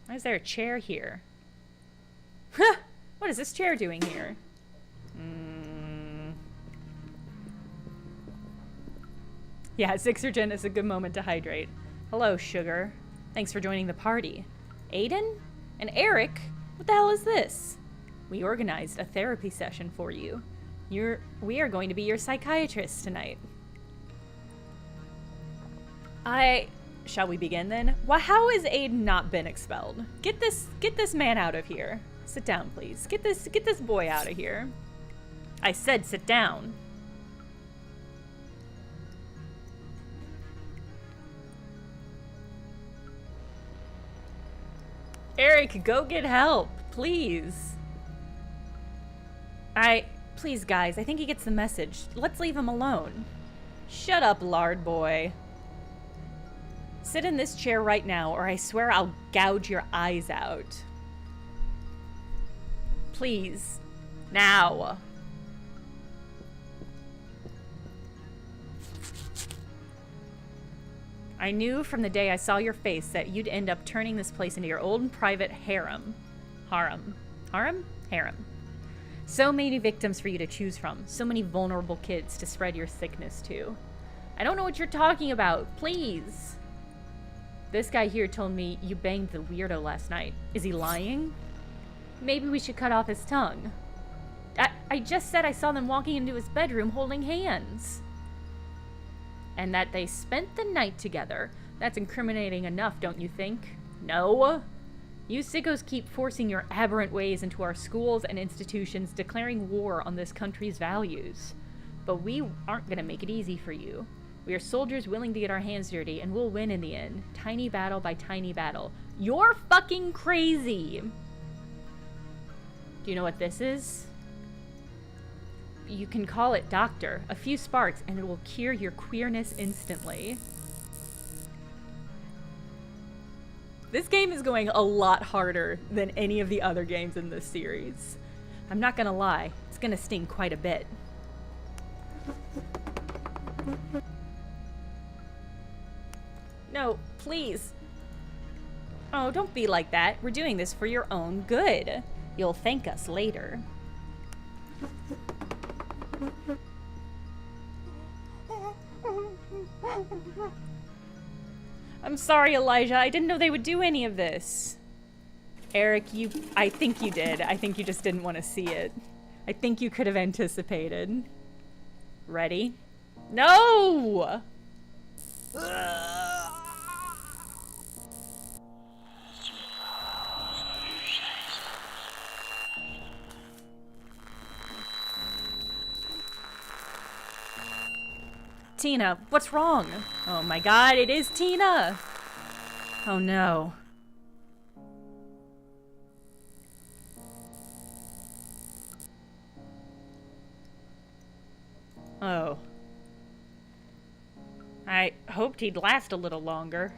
Why is there a chair here? What is this chair doing here? Yeah, Zixergen is a good moment to hydrate. Hello, sugar. Thanks for joining the party. Aiden? And Eric? What the hell is this? We organized a therapy session for you. We are going to be your psychiatrist tonight. Shall we begin then? Well, how has Aiden not been expelled? Get this man out of here. Sit down, please. Get this boy out of here. I said sit down. Eric, go get help, please. Please, guys, I think he gets the message. Let's leave him alone. Shut up, lard boy. Sit in this chair right now, or I swear I'll gouge your eyes out. Please. Now. I knew from the day I saw your face that you'd end up turning this place into your old private harem. Harem. So many victims for you to choose from. So many vulnerable kids to spread your sickness to. I don't know what you're talking about. Please. This guy here told me you banged the weirdo last night. Is he lying? Maybe we should cut off his tongue. I just said I saw them walking into his bedroom holding hands. And that they spent the night together. That's incriminating enough, don't you think? No. You sickos keep forcing your aberrant ways into our schools and institutions, declaring war on this country's values. But we aren't going to make it easy for you. We are soldiers willing to get our hands dirty, and we'll win in the end. Tiny battle by tiny battle. You're fucking crazy! Do you know what this is? You can call it doctor. A few sparks and it will cure your queerness instantly. This game is going a lot harder than any of the other games in this series. I'm not gonna lie, it's gonna sting quite a bit. No, please. Oh, don't be like that. We're doing this for your own good. You'll thank us later. I'm sorry, Elijah. I didn't know they would do any of this. Eric, I think you did. I think you just didn't want to see it. I think you could have anticipated. Ready? No! Tina, what's wrong? Oh my god, it is Tina! Oh no. Oh. I hoped he'd last a little longer.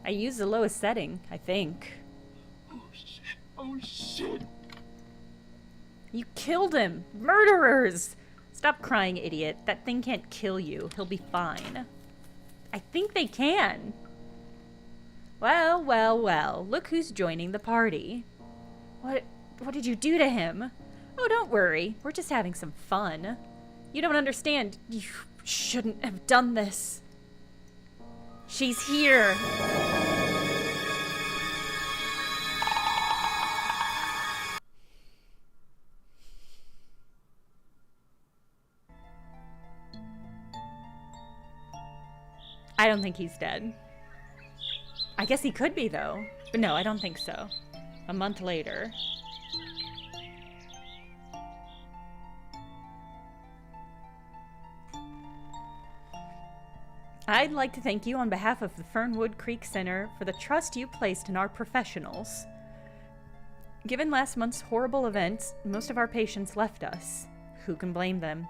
I used the lowest setting, I think. Oh shit. You killed him! Murderers! Stop crying, idiot. That thing can't kill you. He'll be fine. I think they can. Well, well, well. Look who's joining the party. What did you do to him? Oh, don't worry. We're just having some fun. You don't understand. You shouldn't have done this. She's here. I don't think he's dead. I guess he could be, though. But no, I don't think so. A month later. I'd like to thank you on behalf of the Fernwood Creek Center for the trust you placed in our professionals. Given last month's horrible events, most of our patients left us. Who can blame them?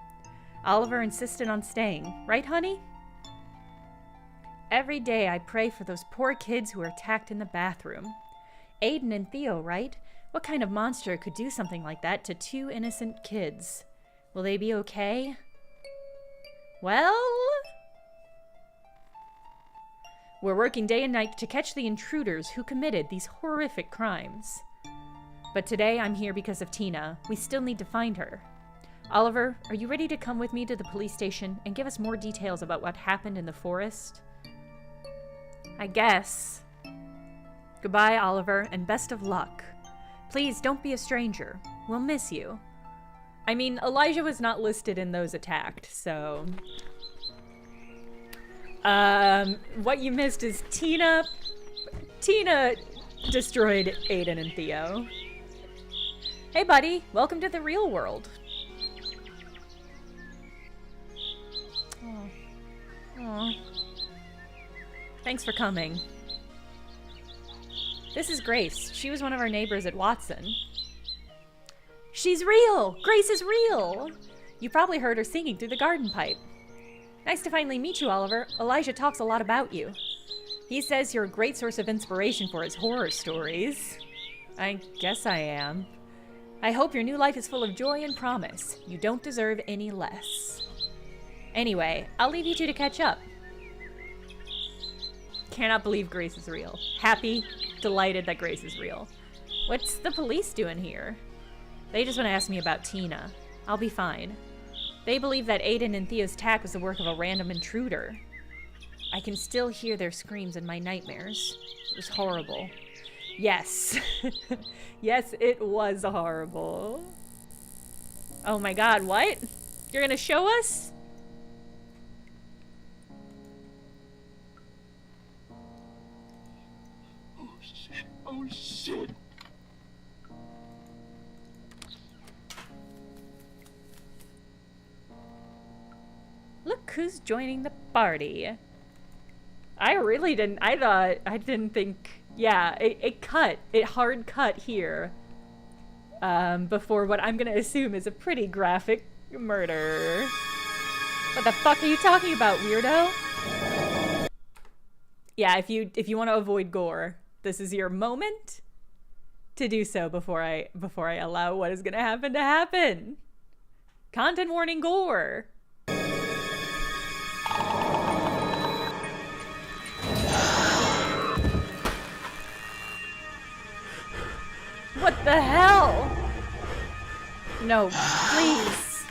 Oliver insisted on staying, right, honey? Every day I pray for those poor kids who were attacked in the bathroom. Aiden and Theo, right? What kind of monster could do something like that to two innocent kids? Will they be okay? Well... we're working day and night to catch the intruders who committed these horrific crimes. But today I'm here because of Tina. We still need to find her. Oliver, are you ready to come with me to the police station and give us more details about what happened in the forest? I guess. Goodbye, Oliver, and best of luck. Please don't be a stranger. We'll miss you. I mean, Elijah was not listed in those attacked, so... what you missed is Tina destroyed Aiden and Theo. Hey, buddy. Welcome to the real world. Oh. Thanks for coming. This is Grace. She was one of our neighbors at Watson. She's real! Grace is real! You probably heard her singing through the garden pipe. Nice to finally meet you, Oliver. Elijah talks a lot about you. He says you're a great source of inspiration for his horror stories. I guess I am. I hope your new life is full of joy and promise. You don't deserve any less. Anyway, I'll leave you two to catch up. Cannot believe Grace is real. Happy, delighted that Grace is real. What's the police doing here? They just want to ask me about Tina. I'll be fine. They believe that Aiden and Theo's attack was the work of a random intruder. I can still hear their screams in my nightmares. It was horrible. Yes. Yes, it was horrible. Oh my god, what? You're gonna show us? Oh shit. Oh shit. Look who's joining the party. I really didn't, I didn't think, yeah, it hard cut here. Before what I'm gonna assume is a pretty graphic murder. What the fuck are you talking about, weirdo? Yeah, if you want to avoid gore, this is your moment to do so before I allow what is gonna happen to happen. Content warning, gore. What the hell? No, please.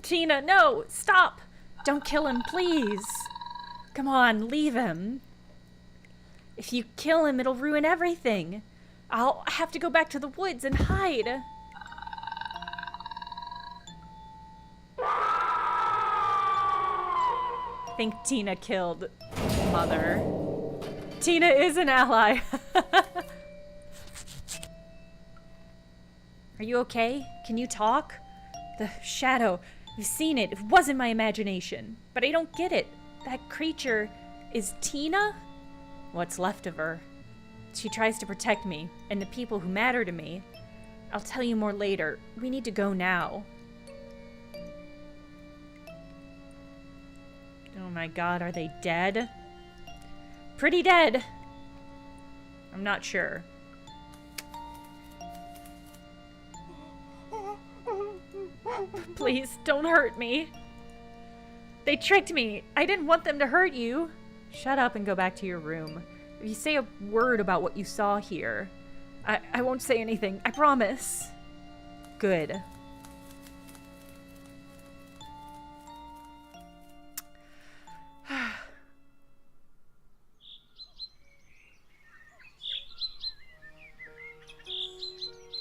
Tina, no, stop. Don't kill him, please. Come on, leave him. If you kill him, it'll ruin everything. I'll have to go back to the woods and hide. I think Tina killed Mother. Tina is an ally. Are you okay? Can you talk? The shadow, you've seen it. It wasn't my imagination. But I don't get it. That creature is Tina? What's left of her. She tries to protect me and the people who matter to me. I'll tell you more later. We need to go now. Oh my god, are they dead? Pretty dead. I'm not sure. Please, don't hurt me. They tricked me. I didn't want them to hurt you. Shut up and go back to your room. If you say a word about what you saw here, I won't say anything. I promise. good.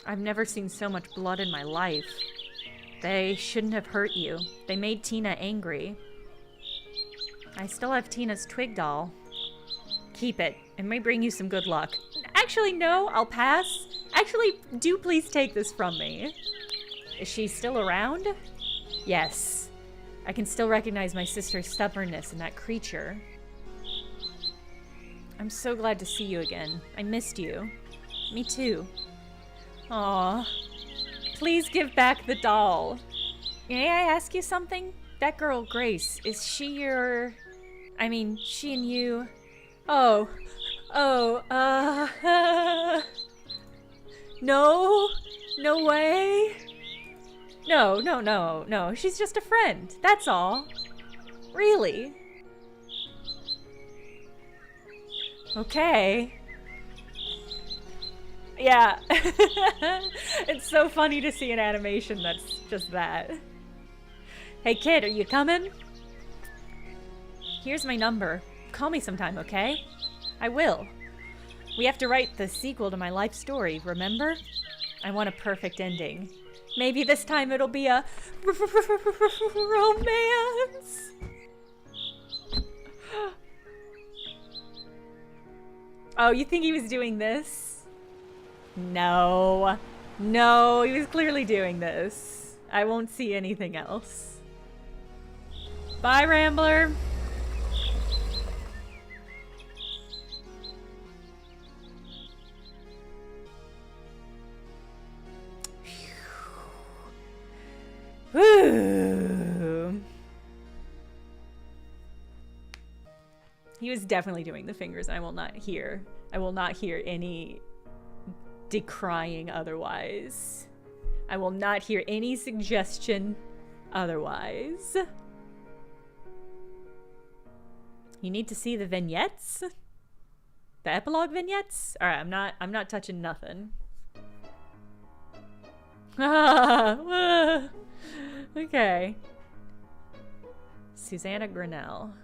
I've never seen so much blood in my life. They shouldn't have hurt you. They made Tina angry. I still have Tina's twig doll. Keep it. It may bring you some good luck. Actually, no, I'll pass. Actually, do please take this from me. Is she still around? Yes. I can still recognize my sister's stubbornness in that creature. I'm so glad to see you again. I missed you. Me too. Aw. Please give back the doll. May I ask you something? That girl, Grace, is she your... I mean, she and you... Oh. No. No way. No. She's just a friend. That's all. Really? Okay. Yeah. It's so funny to see an animation that's just that. Hey kid, are you coming? Here's my number. Call me sometime, okay? I will. We have to write the sequel to my life story, remember? I want a perfect ending. Maybe this time it'll be a romance. Oh, you think he was doing this? No. No, he was clearly doing this. I won't see anything else. Bye, Rambler. Woo. He was definitely doing the fingers. I will not hear any decrying otherwise. I will not hear any suggestion otherwise. You need to see the vignettes? The epilogue vignettes? Alright, I'm not touching nothing. Okay. Susanna Grinnell.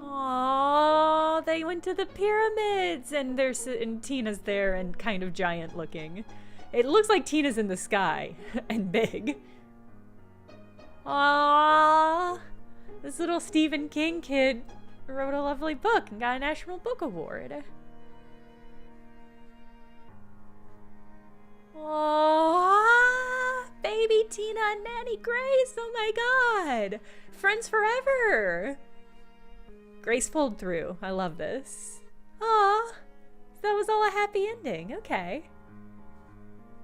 Aww, they went to the pyramids, and and Tina's there and kind of giant looking. It looks like Tina's in the sky and big. Aww, this little Stephen King kid wrote a lovely book and got a National Book Award. Aww, baby Tina and Nanny Grace, oh my god. Friends forever. Grace pulled through. I love this. Aw, that was all a happy ending. Okay.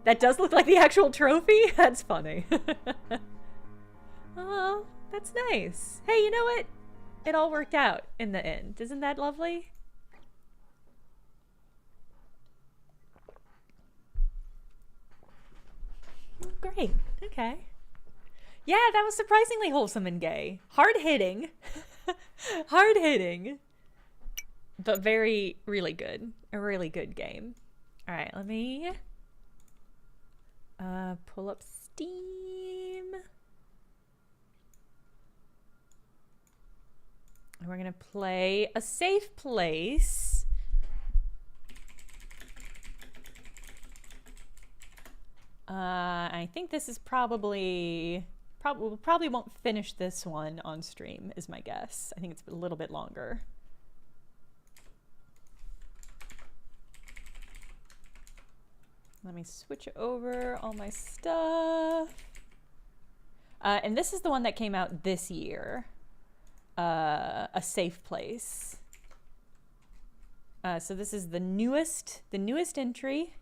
That does look like the actual trophy? That's funny. Oh, that's nice. Hey, you know what? It all worked out in the end. Isn't that lovely? Great. Okay. Yeah, that was surprisingly wholesome and gay. Hard-hitting. Hard-hitting. But really good. A really good game. Alright, let me pull up Steam. And we're gonna play A Safe Place. I think this is probably won't finish this one on stream, is my guess. I think it's a little bit longer. Let me switch over all my stuff. And this is the one that came out this year. A Safe Place. So this is the newest entry.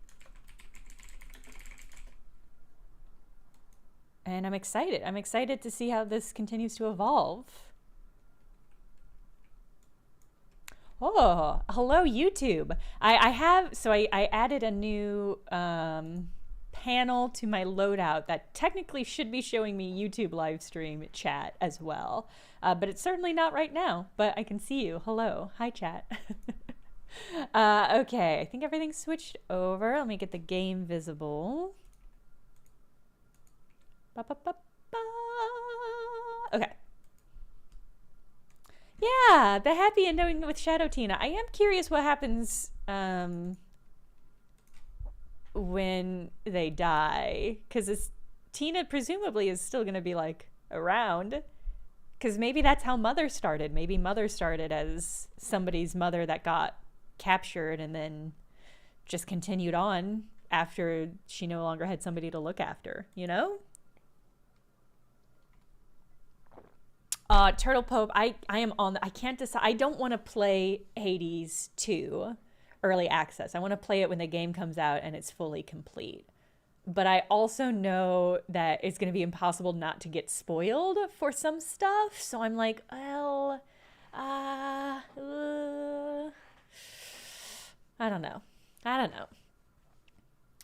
And I'm excited. I'm excited to see how this continues to evolve. Oh, hello YouTube. I added a new panel to my loadout that technically should be showing me YouTube live stream chat as well. But it's certainly not right now, but I can see you. Hello. Hi, chat. Okay, I think everything's switched over. Let me get the game visible. Okay. Yeah, the happy ending with Shadow Tina. I am curious what happens when they die, because Tina presumably is still going to be like around, because maybe that's how Mother started. Maybe Mother started as somebody's mother that got captured and then just continued on after she no longer had somebody to look after, you know? Turtle Pope, I am on, I can't decide. I don't want to play Hades 2 early access. I want to play it when the game comes out and it's fully complete. But I also know that it's going to be impossible not to get spoiled for some stuff. So I'm like, well, I don't know.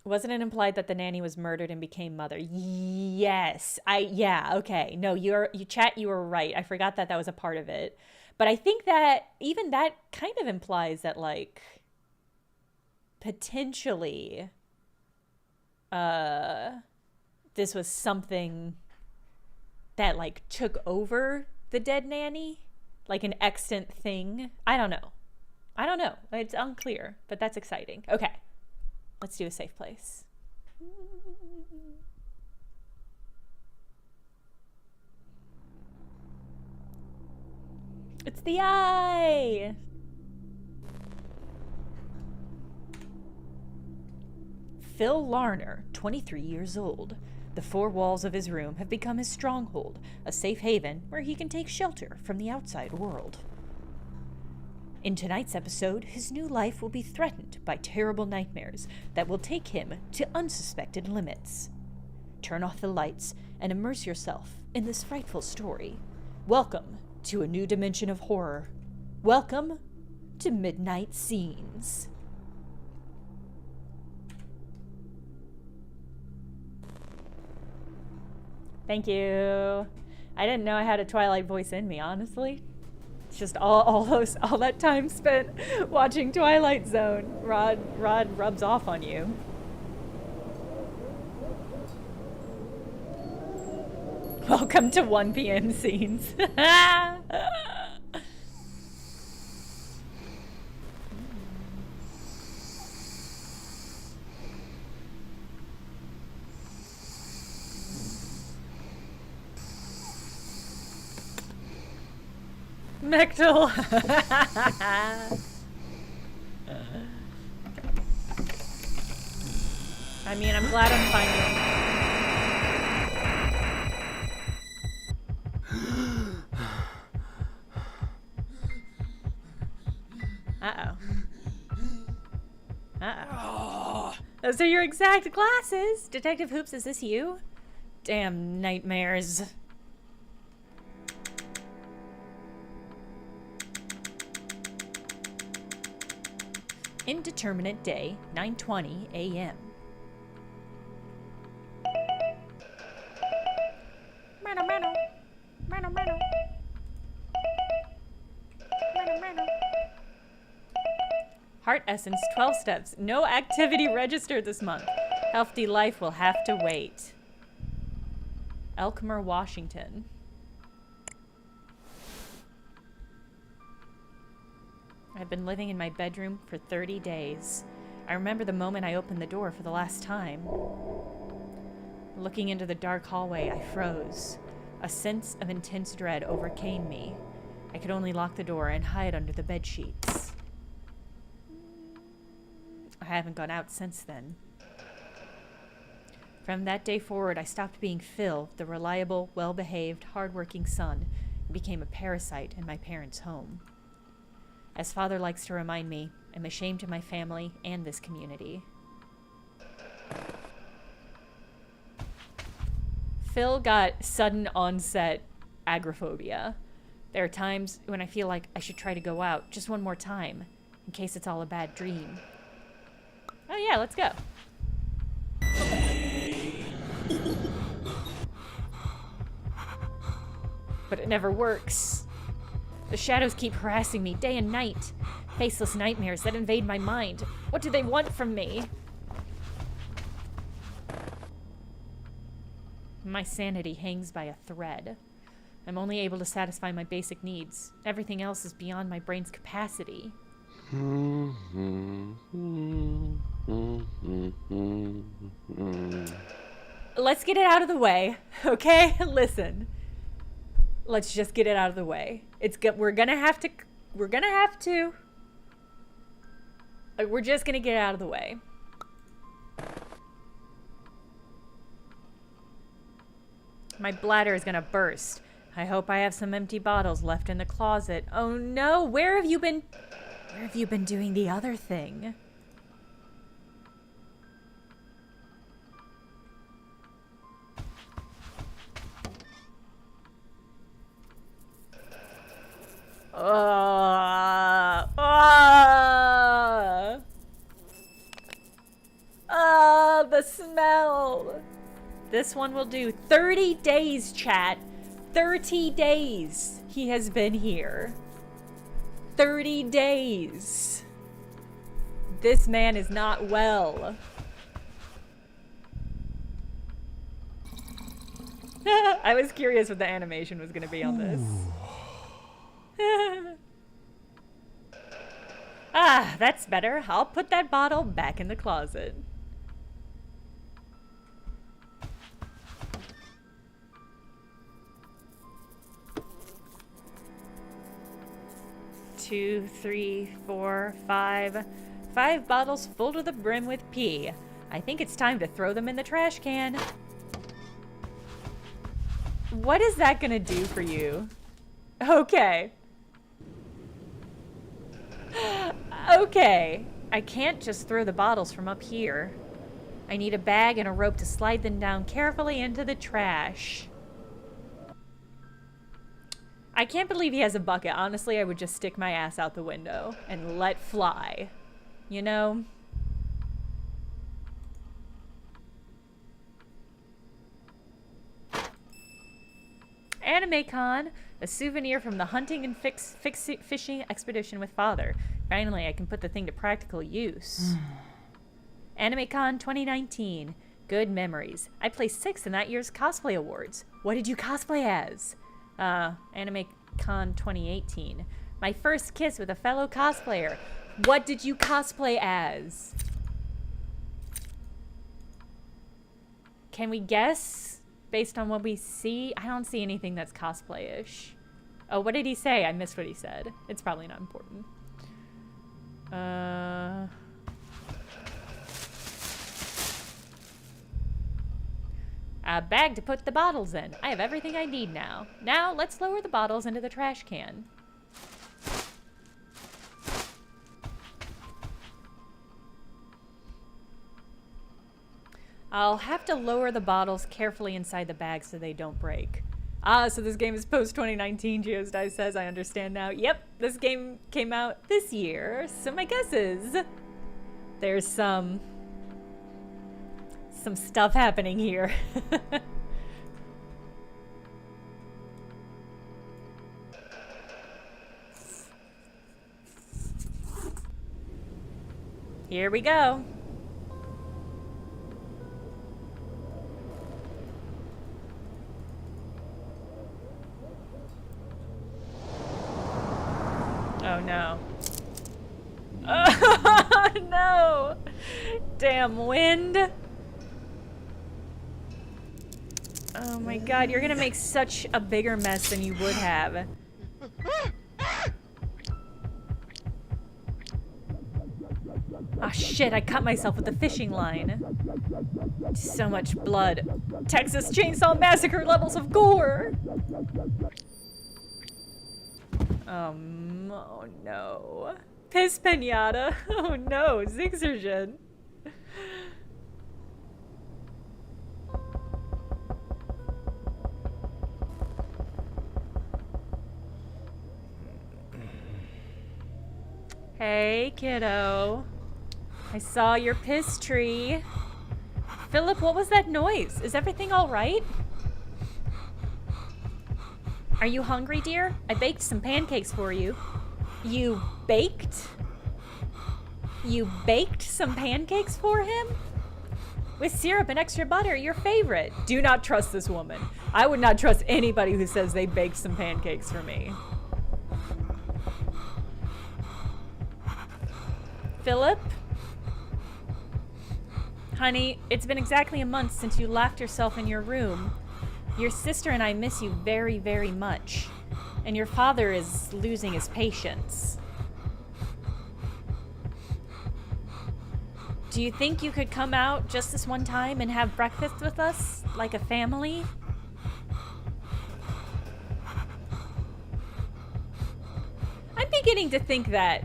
Wasn't it implied that the nanny was murdered and became mother? Yes. Yeah, okay. No, you were right. I forgot that was a part of it. But I think that even that kind of implies that, like, potentially this was something that, like, took over the dead nanny, like an extant thing. I don't know. It's unclear, but that's exciting. Okay. Let's do a safe place. It's the eye! Phil Larner, 23 years old. The four walls of his room have become his stronghold, a safe haven where he can take shelter from the outside world. In tonight's episode, his new life will be threatened by terrible nightmares that will take him to unsuspected limits. Turn off the lights and immerse yourself in this frightful story. Welcome to a new dimension of horror. Welcome to Midnight Scenes. Thank you. I didn't know I had a Twilight voice in me, honestly. It's just all that time spent watching Twilight Zone. Rod rubs off on you. Welcome to 1 p.m. scenes. Mechtel. I mean, I'm glad I'm finding. Uh-oh. Those are your exact glasses. Detective Hoops, is this you? Damn nightmares. Indeterminate day, 9:20 a.m. Heart Essence, 12 steps. No activity registered this month. Healthy life will have to wait. Elkhmer, Washington. I've been living in my bedroom for 30 days. I remember the moment I opened the door for the last time. Looking into the dark hallway, I froze. A sense of intense dread overcame me. I could only lock the door and hide under the bed sheets. I haven't gone out since then. From that day forward, I stopped being Phil, the reliable, well-behaved, hard-working son, and became a parasite in my parents' home. As Father likes to remind me, I'm ashamed of my family and this community. Phil got sudden onset agoraphobia. There are times when I feel like I should try to go out just one more time, in case it's all a bad dream. Oh yeah, let's go. But it never works. The shadows keep harassing me day and night. Faceless nightmares that invade my mind. What do they want from me? My sanity hangs by a thread. I'm only able to satisfy my basic needs. Everything else is beyond my brain's capacity. Let's get it out of the way, okay? Listen. Let's just get it out of the way. We're gonna have to. We're just gonna get it out of the way. My bladder is gonna burst. I hope I have some empty bottles left in the closet. Oh no, where have you been doing the other thing? The smell. This one will do. 30 days, chat. 30 days he has been here. 30 days. This man is not well. I was curious what the animation was going to be on this. Ah, that's better. I'll put that bottle back in the closet. Two, three, four, five. 5 bottles full to the brim with pee. I think it's time to throw them in the trash can. What is that gonna do for you? Okay. Okay. I can't just throw the bottles from up here. I need a bag and a rope to slide them down carefully into the trash. I can't believe he has a bucket. Honestly, I would just stick my ass out the window and let fly. You know? AnimeCon, a souvenir from the hunting and fishing expedition with father. Finally, I can put the thing to practical use. AnimeCon 2019. Good memories. I placed 6th in that year's cosplay awards. What did you cosplay as? AnimeCon 2018. My first kiss with a fellow cosplayer. What did you cosplay as? Can we guess based on what we see? I don't see anything that's cosplay-ish. Oh, what did he say? I missed what he said. It's probably not important. A bag to put the bottles in. I have everything I need now. Now, let's lower the bottles into the trash can. I'll have to lower the bottles carefully inside the bag so they don't break. Ah, so this game is post-2019, Geosdice says. I understand now. Yep, this game came out this year. So my guess is there's some stuff happening here. Here we go. Oh no. Oh no! Damn wind. Oh my god, you're gonna make such a bigger mess than you would have. Ah shit, I cut myself with the fishing line. So much blood. Texas Chainsaw Massacre levels of gore! Oh no. Piss Pinata. Oh no, Zixergen. Hey, kiddo. I saw your piss tree. Philip, what was that noise? Is everything all right? Are you hungry, dear? I baked some pancakes for you. You baked? You baked some pancakes for him? With syrup and extra butter, your favorite. Do not trust this woman. I would not trust anybody who says they baked some pancakes for me. Philip? Honey, it's been exactly a month since you locked yourself in your room. Your sister and I miss you very, very much. And your father is losing his patience. Do you think you could come out just this one time and have breakfast with us, like a family? I'm beginning to think that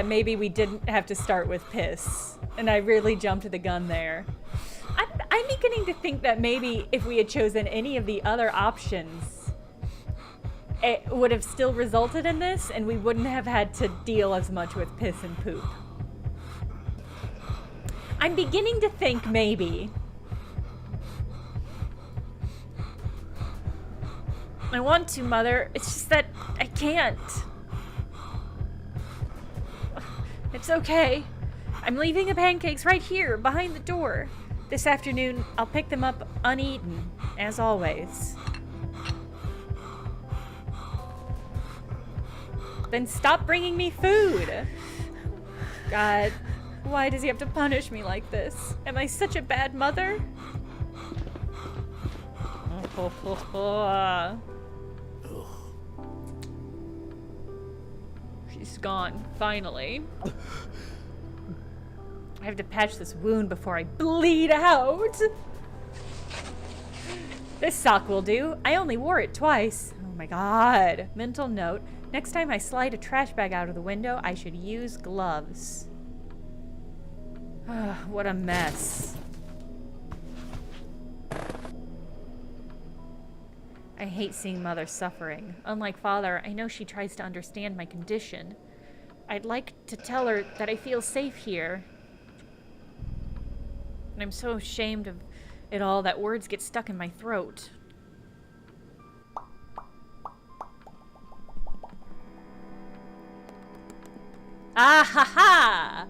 maybe we didn't have to start with piss, and I really jumped the gun there. I'm beginning to think that maybe if we had chosen any of the other options, it would have still resulted in this, and we wouldn't have had to deal as much with piss and poop. I'm beginning to think maybe. I want to, Mother. It's just that I can't. It's okay. I'm leaving the pancakes right here, behind the door. This afternoon, I'll pick them up uneaten, as always. Then stop bringing me food. God, why does he have to punish me like this? Am I such a bad mother? She's gone, finally. I have to patch this wound before I bleed out. This sock will do. I only wore it twice. Oh my god. Mental note. Next time I slide a trash bag out of the window, I should use gloves. What a mess. I hate seeing Mother suffering. Unlike Father, I know she tries to understand my condition. I'd like to tell her that I feel safe here. And I'm so ashamed of it all that words get stuck in my throat. Ah ha ha!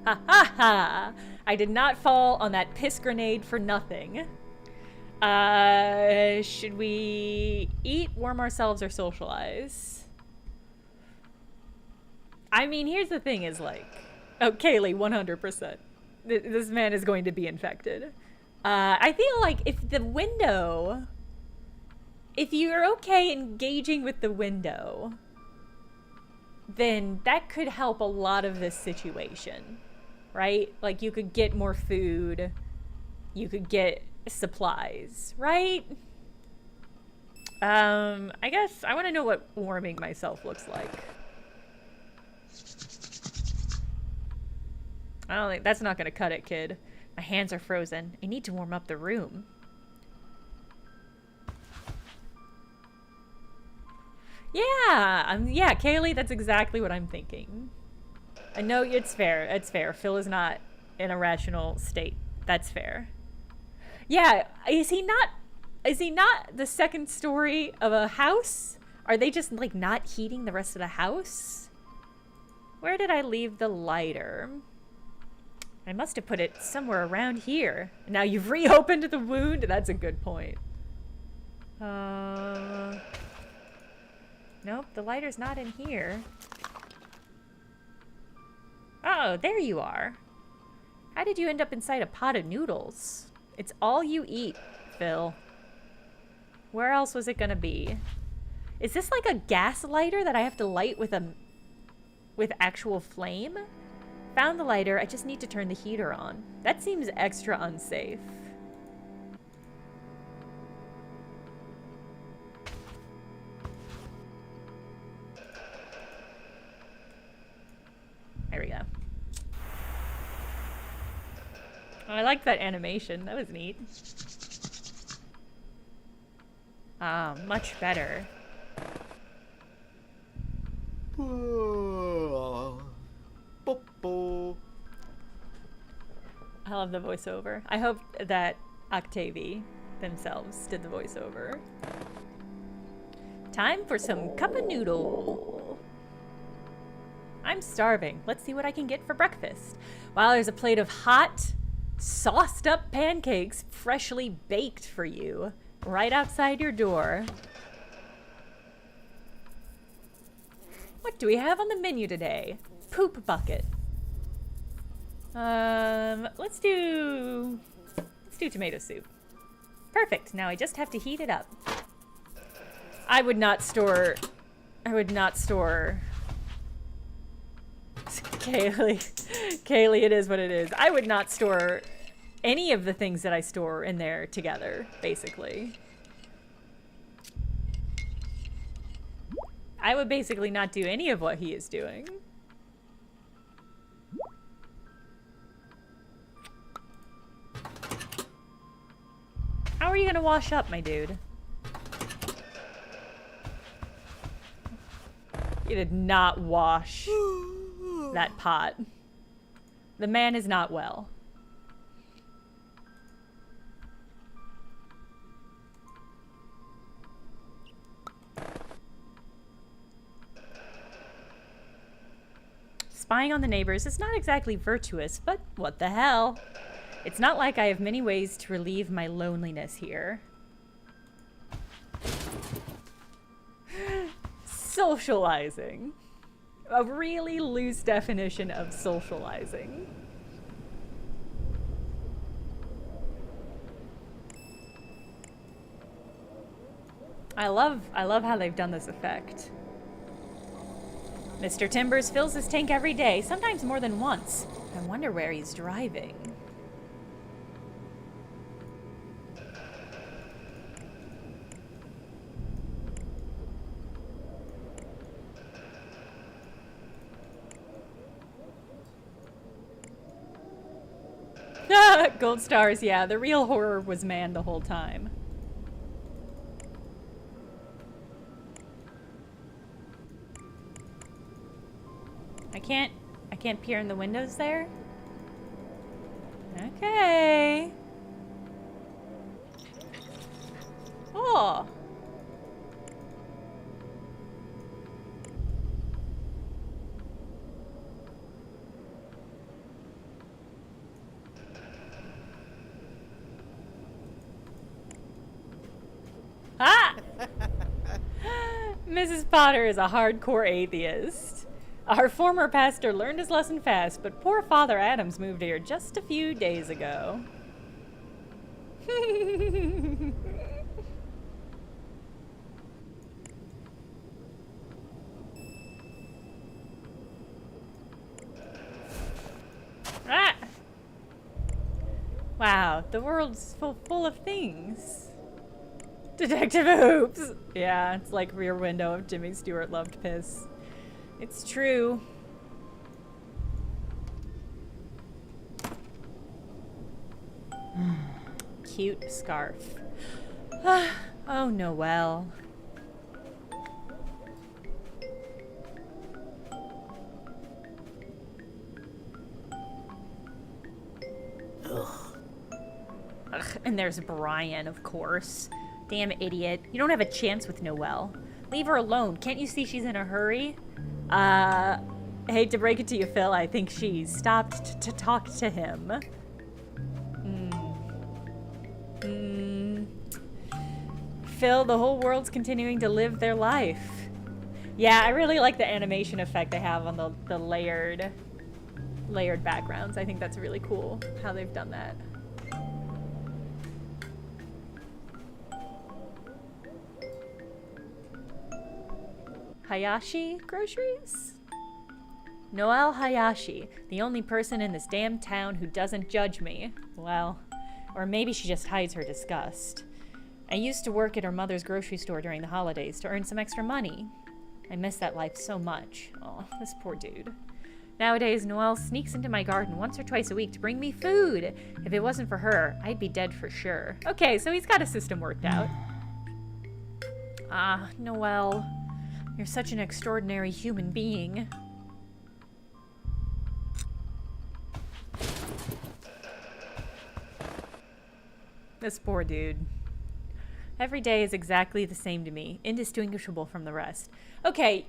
Ha ha ha! I did not fall on that piss grenade for nothing. Should we eat, warm ourselves, or socialize? I mean, here's the thing is like... Oh, Kaylee, 100%. This man is going to be infected. I feel like if the window... If you're okay engaging with the window, then that could help a lot of this situation, right? Like, you could get more food. You could get supplies, right? I guess I want to know what warming myself looks like. I don't think that's not gonna cut it, kid. My hands are frozen. I need to warm up the room. Yeah, Kaylee, that's exactly what I'm thinking. I know it's fair. It's fair. Phil is not in a rational state. That's fair. Yeah, is he not the second story of a house? Are they just like not heating the rest of the house? Where did I leave the lighter? I must have put it somewhere around here. Now you've reopened the wound? That's a good point. Nope, the lighter's not in here. Oh, there you are. How did you end up inside a pot of noodles? It's all you eat, Phil. Where else was it gonna be? Is this like a gas lighter that I have to light with actual flame? Found the lighter, I just need to turn the heater on. That seems extra unsafe. There we go. Oh, I liked that animation. That was neat. Ah, much better. love the voiceover. I hope that Octavi themselves did the voiceover. Time for some cup of noodle. I'm starving. Let's see what I can get for breakfast. Wow, there's a plate of hot, sauced up pancakes, freshly baked for you, right outside your door. What do we have on the menu today? Poop bucket. Let's do tomato soup. Perfect. Now I just have to heat it up. I would not store Kaylee, it is what it is. I would not store any of the things that I store in there together, basically. I would basically not do any of what he is doing. How are you gonna wash up, my dude? You did not wash that pot. The man is not well. Spying on the neighbors is not exactly virtuous, but what the hell? It's not like I have many ways to relieve my loneliness here. Socializing. A really loose definition of socializing. I love how they've done this effect. Mr. Timbers fills his tank every day, sometimes more than once. I wonder where he's driving. Gold stars, yeah. The real horror was man the whole time. I can't peer in the windows there? Okay. Oh. Ah! Mrs. Potter is a hardcore atheist. Our former pastor learned his lesson fast, but poor Father Adams moved here just a few days ago. Ah! Wow, the world's full of things. Detective Hoops! Yeah, it's like Rear Window if Jimmy Stewart loved piss. It's true. Cute scarf. Oh, Noelle. Ugh, and there's Brian, of course. Damn idiot. You don't have a chance with Noelle. Leave her alone. Can't you see she's in a hurry? Hate to break it to you, Phil. I think she stopped to talk to him. Phil, the whole world's continuing to live their life. Yeah, I really like the animation effect they have on the layered backgrounds. I think that's really cool how they've done that. Hayashi groceries? Noelle Hayashi, the only person in this damn town who doesn't judge me. Well, or maybe she just hides her disgust. I used to work at her mother's grocery store during the holidays to earn some extra money. I miss that life so much. Oh, this poor dude. Nowadays, Noelle sneaks into my garden once or twice a week to bring me food. If it wasn't for her, I'd be dead for sure. Okay, so he's got a system worked out. Ah, Noelle. You're such an extraordinary human being. This poor dude. Every day is exactly the same to me, indistinguishable from the rest. Okay.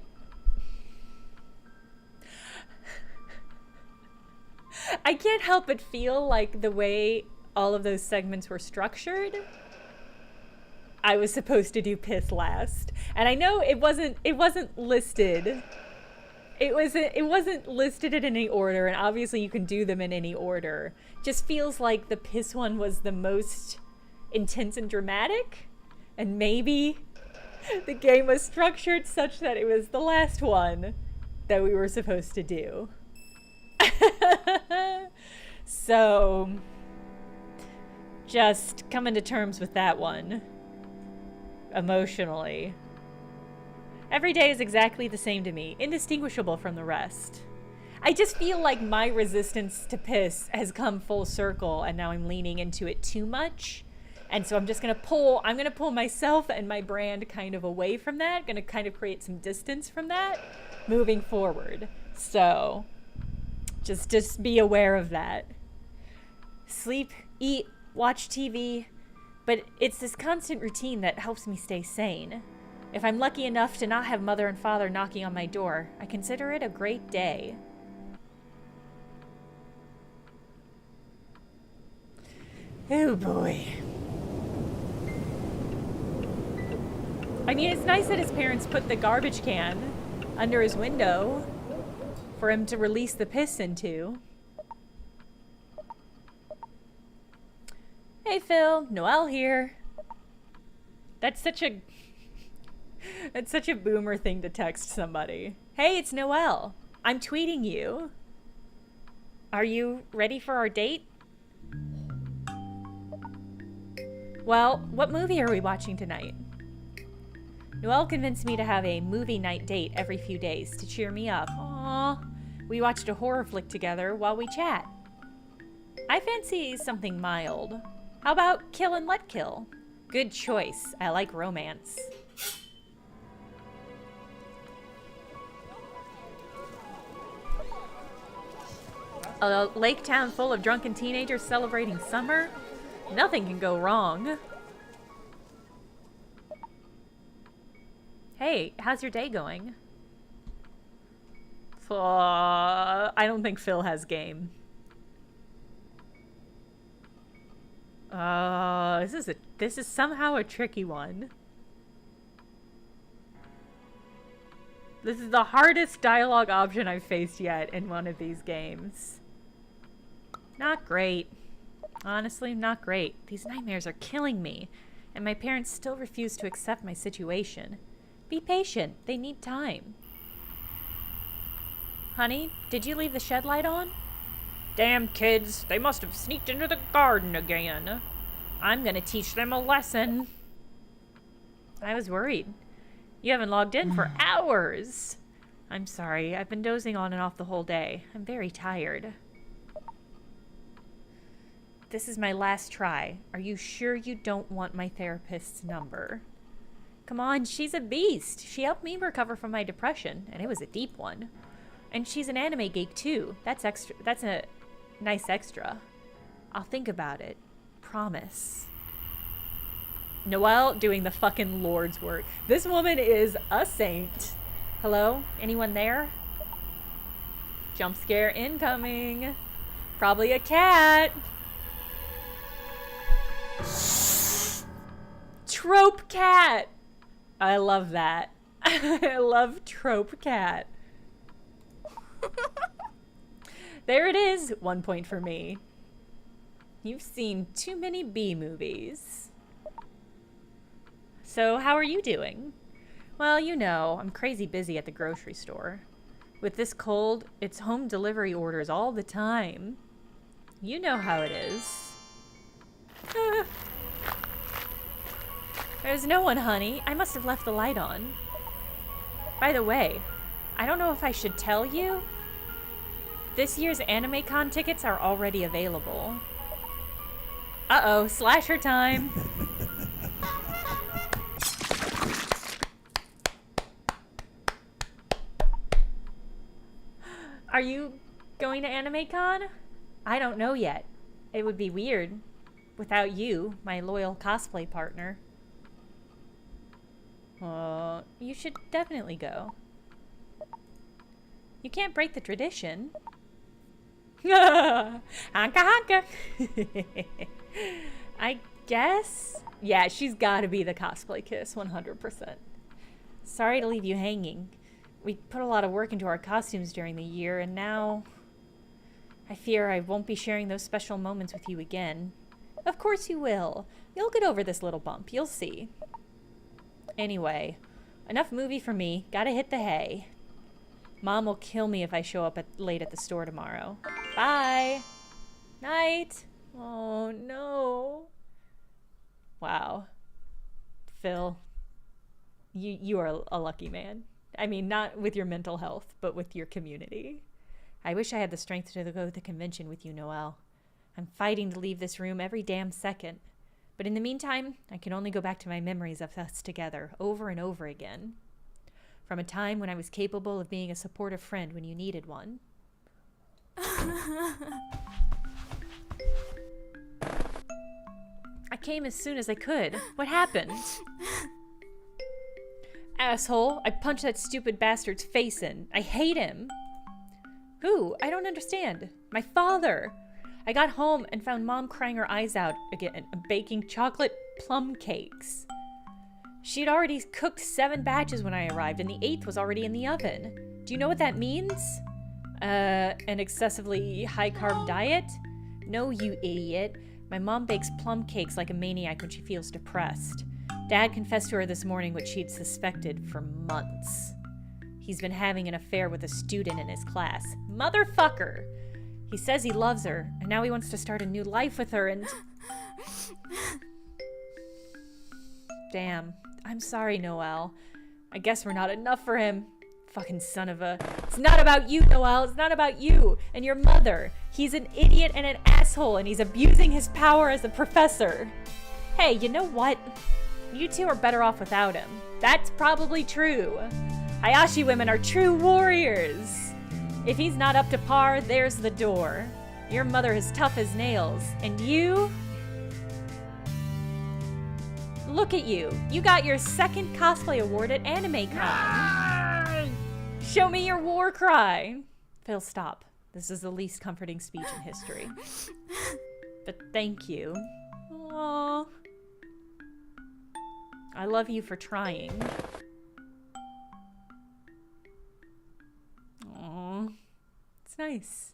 I can't help but feel like the way all of those segments were structured, I was supposed to do piss last. And I know it wasn't listed. It wasn't listed in any order, and obviously you can do them in any order. Just feels like the piss one was the most intense and dramatic. And maybe the game was structured such that it was the last one that we were supposed to do. So, just coming to terms with that one. Emotionally. Every day is exactly the same to me, indistinguishable from the rest. I just feel like my resistance to piss has come full circle, and now I'm leaning into it too much. And so I'm gonna pull myself and my brand kind of away from that. Gonna kind of create some distance from that moving forward. So just be aware of that. Sleep, eat, watch TV, but it's this constant routine that helps me stay sane. If I'm lucky enough to not have mother and father knocking on my door, I consider it a great day. Oh boy. I mean, it's nice that his parents put the garbage can under his window for him to release the piss into. Hey Phil, Noelle here. That's such a boomer thing to text somebody. Hey, it's Noelle. I'm tweeting you. Are you ready for our date? Well, what movie are we watching tonight? Noelle convinced me to have a movie night date every few days to cheer me up. Aww. We watched a horror flick together while we chat. I fancy something mild. How about Kill and Let Kill? Good choice. I like romance. A lake town full of drunken teenagers celebrating summer? Nothing can go wrong. Hey, how's your day going? I don't think Phil has game. This is somehow a tricky one. This is the hardest dialogue option I've faced yet in one of these games. Not great. Honestly, not great. These nightmares are killing me, and my parents still refuse to accept my situation. Be patient. They need time. Honey, did you leave the shed light on? Damn kids. They must have sneaked into the garden again. I'm gonna teach them a lesson. I was worried. You haven't logged in for hours. I'm sorry. I've been dozing on and off the whole day. I'm very tired. This is my last try. Are you sure you don't want my therapist's number? Come on, she's a beast. She helped me recover from my depression, and it was a deep one. And she's an anime geek too. That's extra. That's a nice extra. I'll think about it. Promise. Noelle doing the fucking Lord's work. This woman is a saint. Hello? Anyone there? Jump scare incoming. Probably a cat. Trope cat. I love that. I love trope cat. There it is. 1 point for me. You've seen too many B movies. So how are you doing? Well, you know, I'm crazy busy at the grocery store. With this cold, it's home delivery orders all the time. You know how it is. There's no one, honey. I must have left the light on. By the way, I don't know if I should tell you. This year's AnimeCon tickets are already available. Uh-oh, slasher time. Are you going to AnimeCon? I don't know yet. It would be weird. without you, my loyal cosplay partner. You should definitely go. You can't break the tradition. Honka honka. I guess. Yeah, she's got to be the cosplay kiss, 100%. Sorry to leave you hanging. We put a lot of work into our costumes during the year, and now I fear I won't be sharing those special moments with you again. Of course you will. You'll get over this little bump. You'll see. Anyway, enough movie for me. Gotta hit the hay. Mom will kill me if I show up late at the store tomorrow. Bye. Night. Oh, no. Wow. Phil, you are a lucky man. I mean, not with your mental health, but with your community. I wish I had the strength to go to the convention with you, Noelle. I'm fighting to leave this room every damn second. But in the meantime, I can only go back to my memories of us together over and over again. From a time when I was capable of being a supportive friend when you needed one. I came as soon as I could. What happened? Asshole, I punched that stupid bastard's face in. I hate him. Who? I don't understand. My father. I got home and found Mom crying her eyes out again, baking chocolate plum cakes. She'd already cooked 7 batches when I arrived, and the 8th was already in the oven. Do you know what that means? An excessively high-carb diet? No, you idiot. My mom bakes plum cakes like a maniac when she feels depressed. Dad confessed to her this morning what she'd suspected for months. He's been having an affair with a student in his class. Motherfucker! He says he loves her, and now he wants to start a new life with her, and... Damn. I'm sorry, Noelle. I guess we're not enough for him. Fucking son of a... It's not about you, Noelle. It's not about you and your mother. He's an idiot and an asshole, and he's abusing his power as a professor. Hey, you know what? You two are better off without him. That's probably true. Hayashi women are true warriors. If he's not up to par, there's the door. Your mother is tough as nails. And you? Look at you. You got your 2nd cosplay award at AnimeCon. Show me your war cry. Phil, stop. This is the least comforting speech in history. But thank you. Aww. I love you for trying. Aww. It's nice.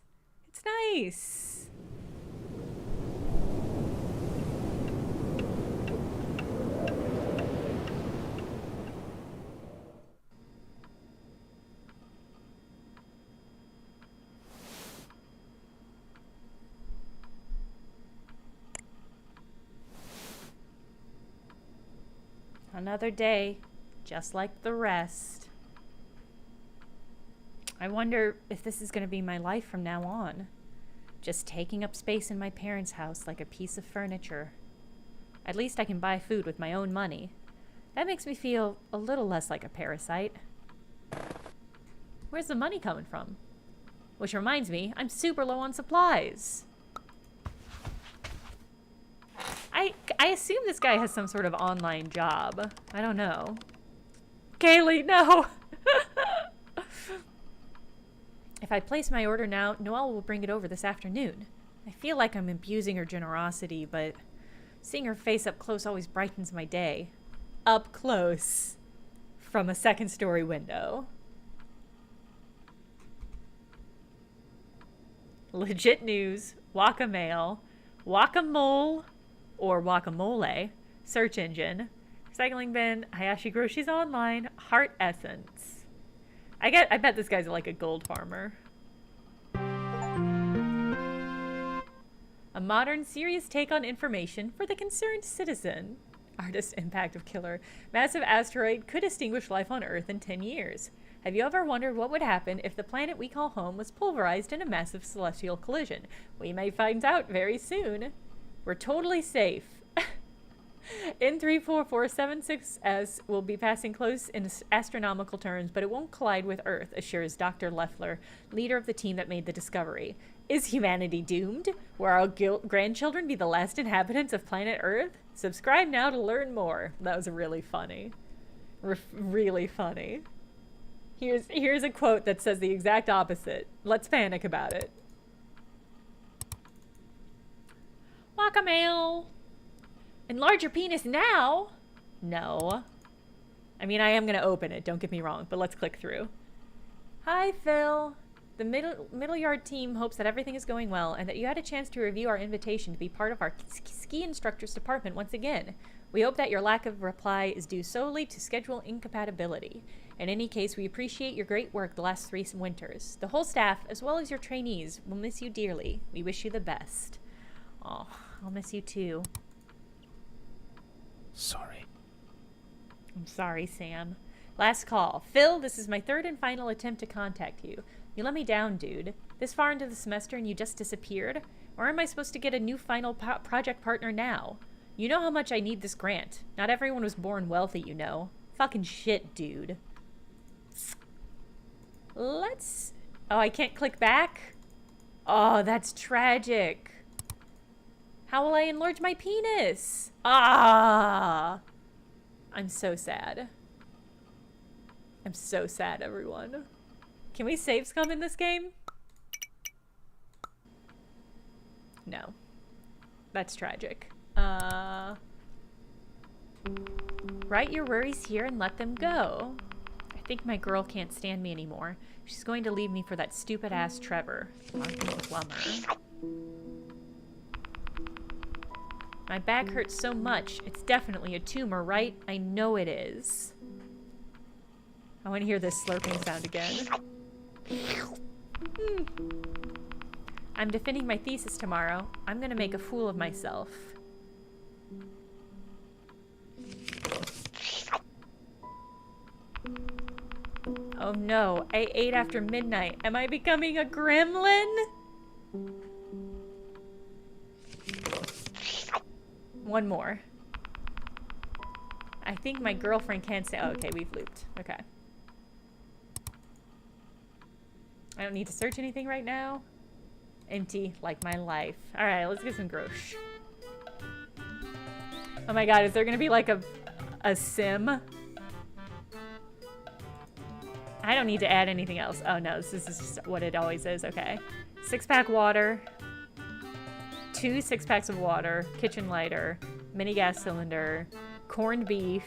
It's nice. Another day, just like the rest. I wonder if this is going to be my life from now on. Just taking up space in my parents' house like a piece of furniture. At least I can buy food with my own money. That makes me feel a little less like a parasite. Where's the money coming from? Which reminds me, I'm super low on supplies. I assume this guy has some sort of online job. I don't know. Kaylee, no! If I place my order now, Noelle will bring it over this afternoon. I feel like I'm abusing her generosity, but seeing her face up close always brightens my day. Up close. From a 2nd-story window. Legit news. Waka-mail. Waka-mole. Or guacamole, search engine, recycling bin, Hayashi groceries online, heart essence. I bet this guy's like a gold farmer. A modern, serious take on information for the concerned citizen. Artist impact of killer. Massive asteroid could extinguish life on Earth in 10 years. Have you ever wondered what would happen if the planet we call home was pulverized in a massive celestial collision? We may find out very soon. We're totally safe. N34476S will be passing close in astronomical terms, but it won't collide with Earth, assures Dr. Leffler, leader of the team that made the discovery. Is humanity doomed? Will our grandchildren be the last inhabitants of planet Earth? Subscribe now to learn more. That was really funny. Really funny. Here's a quote that says the exact opposite. Let's panic about it. Waka-mail. Enlarge your penis now? No. I mean, I am going to open it, don't get me wrong, but let's click through. Hi, Phil. The middle yard team hopes that everything is going well and that you had a chance to review our invitation to be part of our ski instructors department once again. We hope that your lack of reply is due solely to schedule incompatibility. In any case, we appreciate your great work the last 3 winters. The whole staff, as well as your trainees, will miss you dearly. We wish you the best. Oh, I'll miss you too. Sorry. I'm sorry, Sam. Last call. Phil, this is my 3rd and final attempt to contact you. You let me down, dude. This far into the semester and you just disappeared? Or am I supposed to get a new final project partner now? You know how much I need this grant. Not everyone was born wealthy, you know. Fucking shit, dude. Let's... Oh, I can't click back? Oh, that's tragic. How will I enlarge my penis? Ah! I'm so sad. I'm so sad, everyone. Can we save scum in this game? No. That's tragic. Write your worries here and let them go. I think my girl can't stand me anymore. She's going to leave me for that stupid-ass Trevor. Plumber. My back hurts so much. It's definitely a tumor, right? I know it is. I want to hear this slurping sound again. I'm defending my thesis tomorrow. I'm gonna make a fool of myself. Oh no, I ate after midnight. Am I becoming a gremlin? One more. I think my girlfriend can't say. Oh, okay, we've looped. Okay. I don't need to search anything right now. Empty, like my life. Alright, let's get some grosh. Oh my god, is there gonna be like a sim? I don't need to add anything else. Oh no, this is just what it always is. Okay. 6-pack water. 2 6-packs of water. Kitchen lighter. Mini gas cylinder. Corned beef.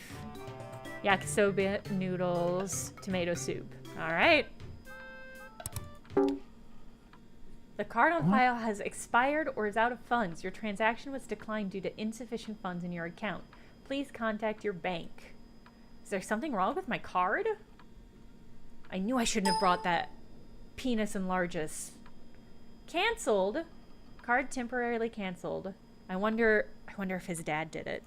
Yakisoba noodles. Tomato soup. Alright. The card on file has expired or is out of funds. Your transaction was declined due to insufficient funds in your account. Please contact your bank. Is there something wrong with my card? I knew I shouldn't have brought that penis enlarges. Cancelled? Card temporarily cancelled. I wonder if his dad did it.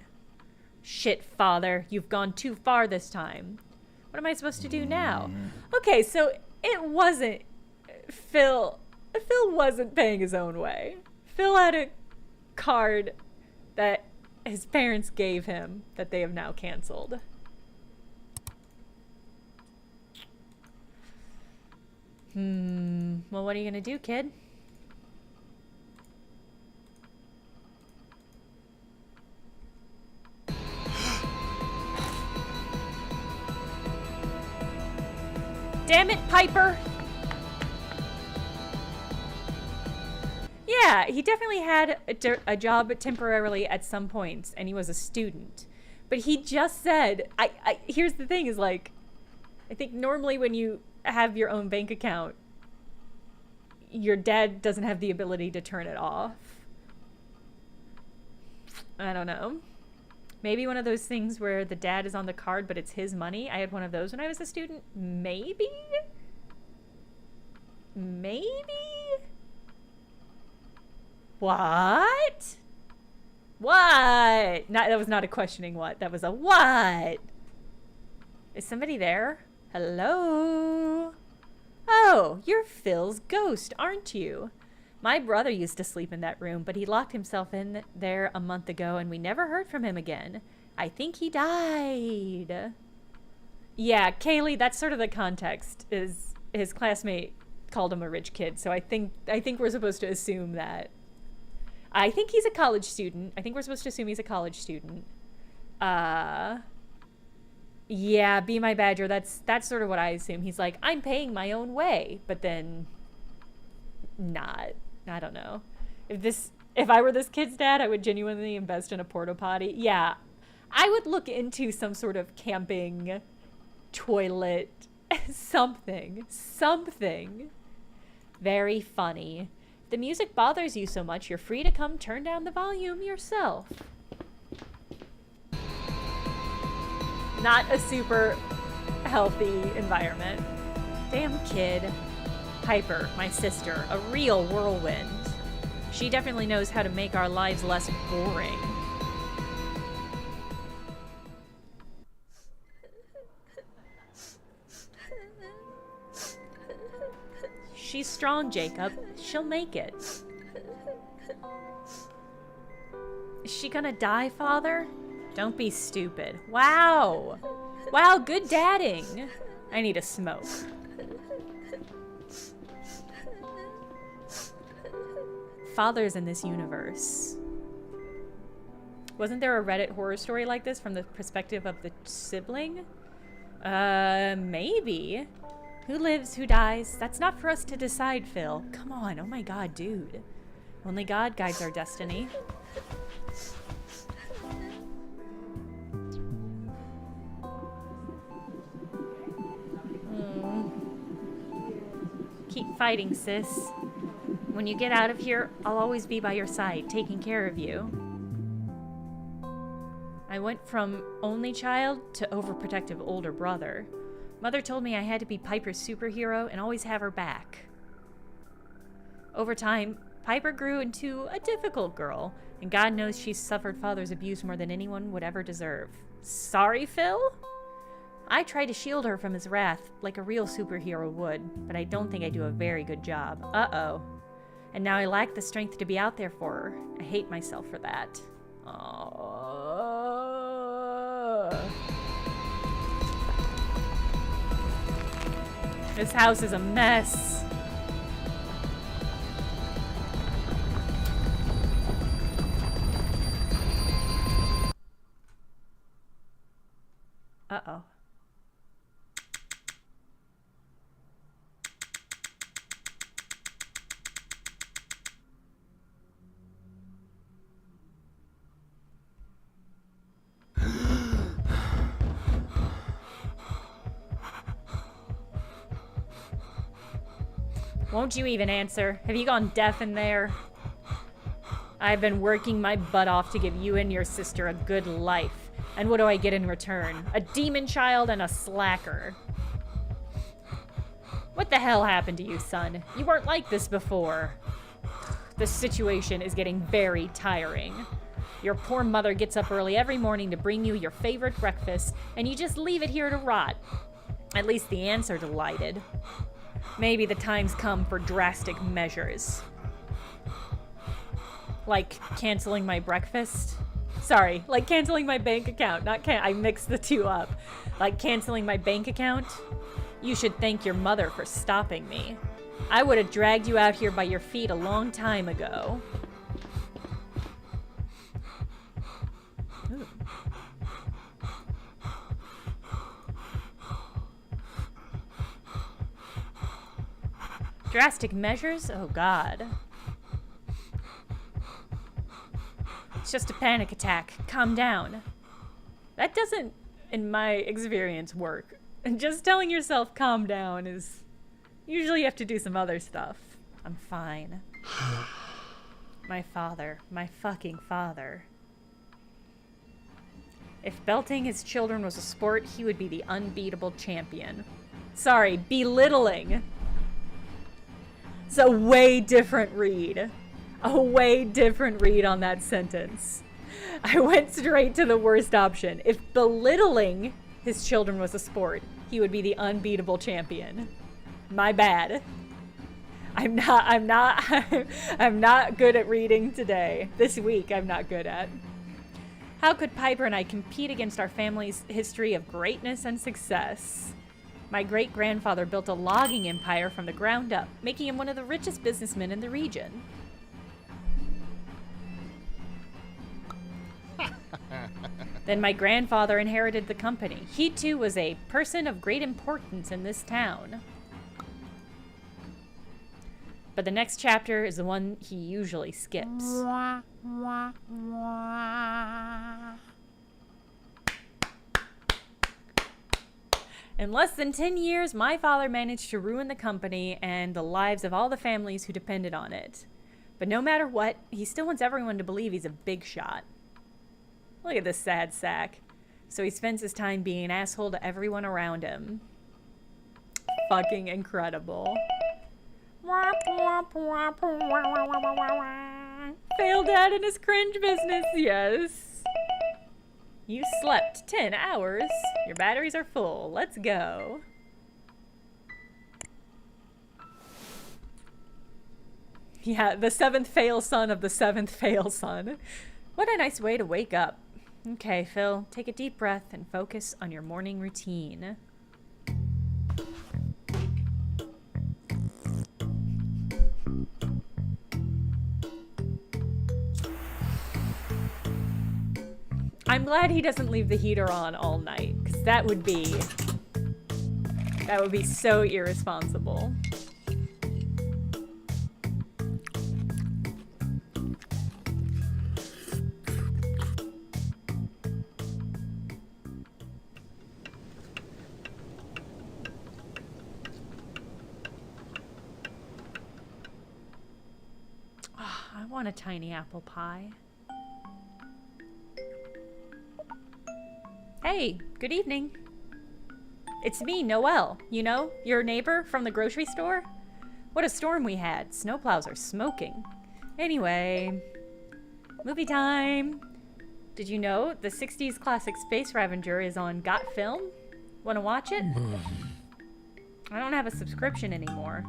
Shit, father. You've gone too far this time. What am I supposed to do now? Okay, so it wasn't Phil wasn't paying his own way. Phil had a card that his parents gave him that they have now canceled. Well, what are you gonna do, kid? Damn it, Piper! Yeah, he definitely had a job temporarily at some points, and he was a student. But he just said, here's the thing is like, I think normally when you have your own bank account, your dad doesn't have the ability to turn it off. I don't know. Maybe one of those things where the dad is on the card, but it's his money. I had one of those when I was a student. Maybe? Maybe? What? What? That was not a questioning what. That was a what? Is somebody there? Hello? Oh, you're Phil's ghost, aren't you? My brother used to sleep in that room, but he locked himself in there a month ago and we never heard from him again. I think he died. Yeah, Kaylee, that's sort of the context, is his classmate called him a rich kid, so I think we're supposed to assume that. I think he's a college student. I think we're supposed to assume he's a college student. Yeah, Be My Badger, that's sort of what I assume. He's like, I'm paying my own way, but then not. I don't know. If I were this kid's dad, I would genuinely invest in a porta potty. Yeah, I would look into some sort of camping toilet, something. Very funny. If the music bothers you so much, you're free to come turn down the volume yourself. Not a super healthy environment. Damn kid. Piper, my sister, a real whirlwind. She definitely knows how to make our lives less boring. She's strong, Jacob. She'll make it. Is she gonna die, Father? Don't be stupid. Wow. Wow, good dadding. I need a smoke. Fathers in this universe. Wasn't there a Reddit horror story like this from the perspective of the sibling? Maybe. Who lives, who dies? That's not for us to decide, Phil. Come on, oh my god, dude. Only God guides our destiny. Keep fighting, sis. When you get out of here, I'll always be by your side, taking care of you. I went from only child to overprotective older brother. Mother told me I had to be Piper's superhero and always have her back. Over time, Piper grew into a difficult girl, and God knows she's suffered father's abuse more than anyone would ever deserve. Sorry, Phil? I try to shield her from his wrath like a real superhero would, but I don't think I do a very good job. Uh-oh. And now I lack the strength to be out there for her. I hate myself for that. This house is a mess. Uh-oh. Won't you even answer? Have you gone deaf in there? I've been working my butt off to give you and your sister a good life. And what do I get in return? A demon child and a slacker. What the hell happened to you, son? You weren't like this before. The situation is getting very tiring. Your poor mother gets up early every morning to bring you your favorite breakfast, and you just leave it here to rot. At least the ants are delighted. Maybe the time's come for drastic measures. Like canceling my breakfast? Sorry, like canceling my bank account. I mixed the two up. Like canceling my bank account? You should thank your mother for stopping me. I would have dragged you out here by your feet a long time ago. Ooh. Drastic measures? Oh, God. It's just a panic attack. Calm down. That doesn't, in my experience, work. And just telling yourself calm down is... Usually you have to do some other stuff. I'm fine. My father. My fucking father. If belting his children was a sport, he would be the unbeatable champion. Sorry, belittling. It's a way different read. A way different read on that sentence. I went straight to the worst option. If belittling his children was a sport, he would be the unbeatable champion. My bad. I'm not I'm not good at reading today. This week I'm not good at. How could Piper and I compete against our family's history of greatness and success? My great-grandfather built a logging empire from the ground up, making him one of the richest businessmen in the region. Then my grandfather inherited the company. He too was a person of great importance in this town. But the next chapter is the one he usually skips. In less than 10 years, my father managed to ruin the company and the lives of all the families who depended on it. But no matter what, he still wants everyone to believe he's a big shot. Look at this sad sack. So he spends his time being an asshole to everyone around him. Fucking incredible. Failed dad in his cringe business, yes. You slept 10 hours. Your batteries are full. Let's go. Yeah, the seventh fail son of the seventh fail son. What a nice way to wake up. Okay, Phil, take a deep breath and focus on your morning routine. I'm glad he doesn't leave the heater on all night, because that would be so irresponsible. I want a tiny apple pie. Hey, good evening. It's me, Noelle. You know, your neighbor from the grocery store? What a storm we had. Snowplows are smoking. Anyway, movie time. Did you know the 60s classic Space Ravager is on Got Film? Want to watch it? I don't have a subscription anymore.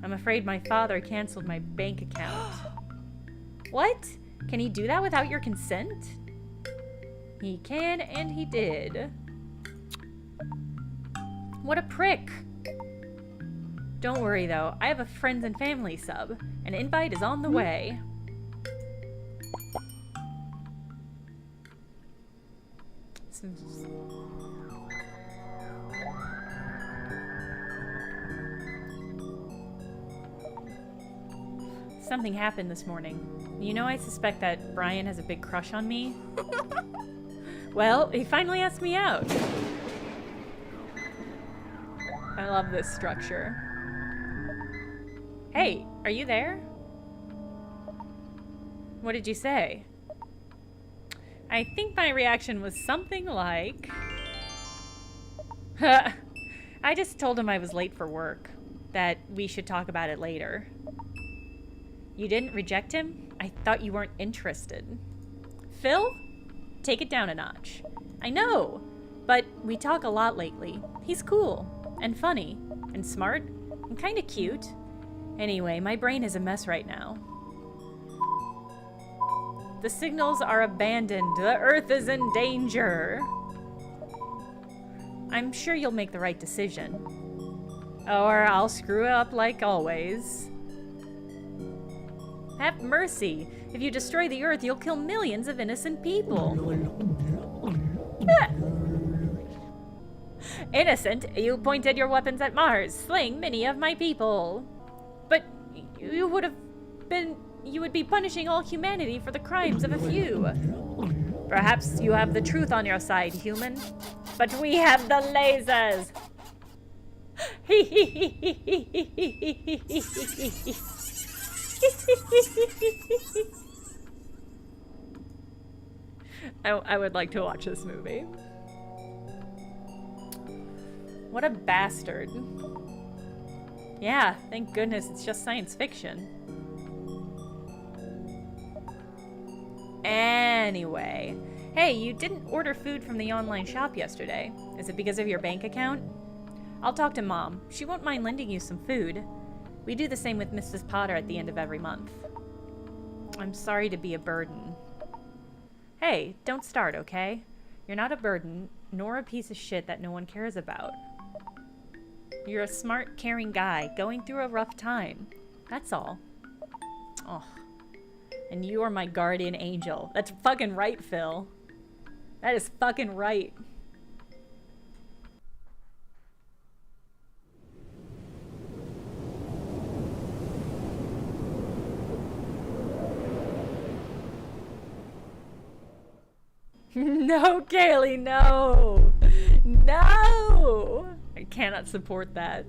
I'm afraid my father canceled my bank account. What? Can he do that without your consent? He can, and he did. What a prick. Don't worry, though. I have a friends and family sub. An invite is on the way. Something happened this morning. You know, I suspect that Brian has a big crush on me. Well, he finally asked me out. I love this structure. Hey, are you there? What did you say? I think my reaction was something like... I just told him I was late for work. That we should talk about it later. You didn't reject him? I thought you weren't interested. Phil? Take it down a notch. I know, but we talk a lot lately. He's cool, and funny, and smart, and kinda cute. Anyway, my brain is a mess right now. The signals are abandoned. The Earth is in danger. I'm sure you'll make the right decision. Or I'll screw up like always. Have mercy. If you destroy the Earth, you'll kill millions of innocent people. Innocent? You pointed your weapons at Mars, slaying many of my people. But you would be punishing all humanity for the crimes of a few. Perhaps you have the truth on your side, human. But we have the lasers. I would like to watch this movie. What a bastard. Yeah, thank goodness it's just science fiction. Anyway. Hey, you didn't order food from the online shop yesterday. Is it because of your bank account? I'll talk to Mom. She won't mind lending you some food. We do the same with Mrs. Potter at the end of every month. I'm sorry to be a burden. Hey, don't start, okay? You're not a burden, nor a piece of shit that no one cares about. You're a smart, caring guy going through a rough time. That's all. Oh. And you are my guardian angel. That's fucking right, Phil. That is fucking right. No, Kaylee, no! No! I cannot support that.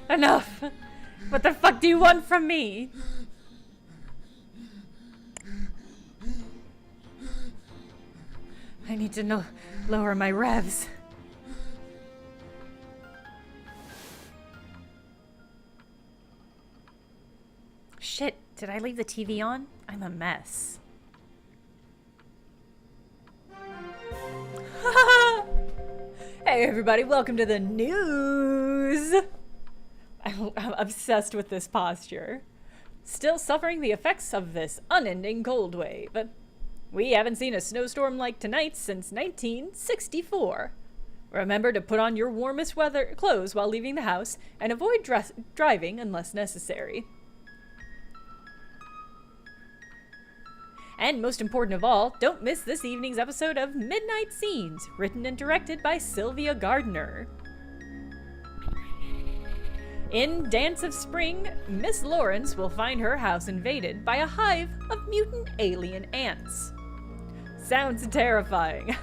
Enough! What the fuck do you want from me? I need to lower my revs. Shit, did I leave the TV on? I'm a mess. Hey everybody, welcome to the news! I'm obsessed with this posture. Still suffering the effects of this unending cold wave. We haven't seen a snowstorm like tonight since 1964. Remember to put on your warmest weather clothes while leaving the house and avoid driving unless necessary. And most important of all, don't miss this evening's episode of Midnight Scenes, written and directed by Sylvia Gardner. In Dance of Spring, Miss Lawrence will find her house invaded by a hive of mutant alien ants. Sounds terrifying.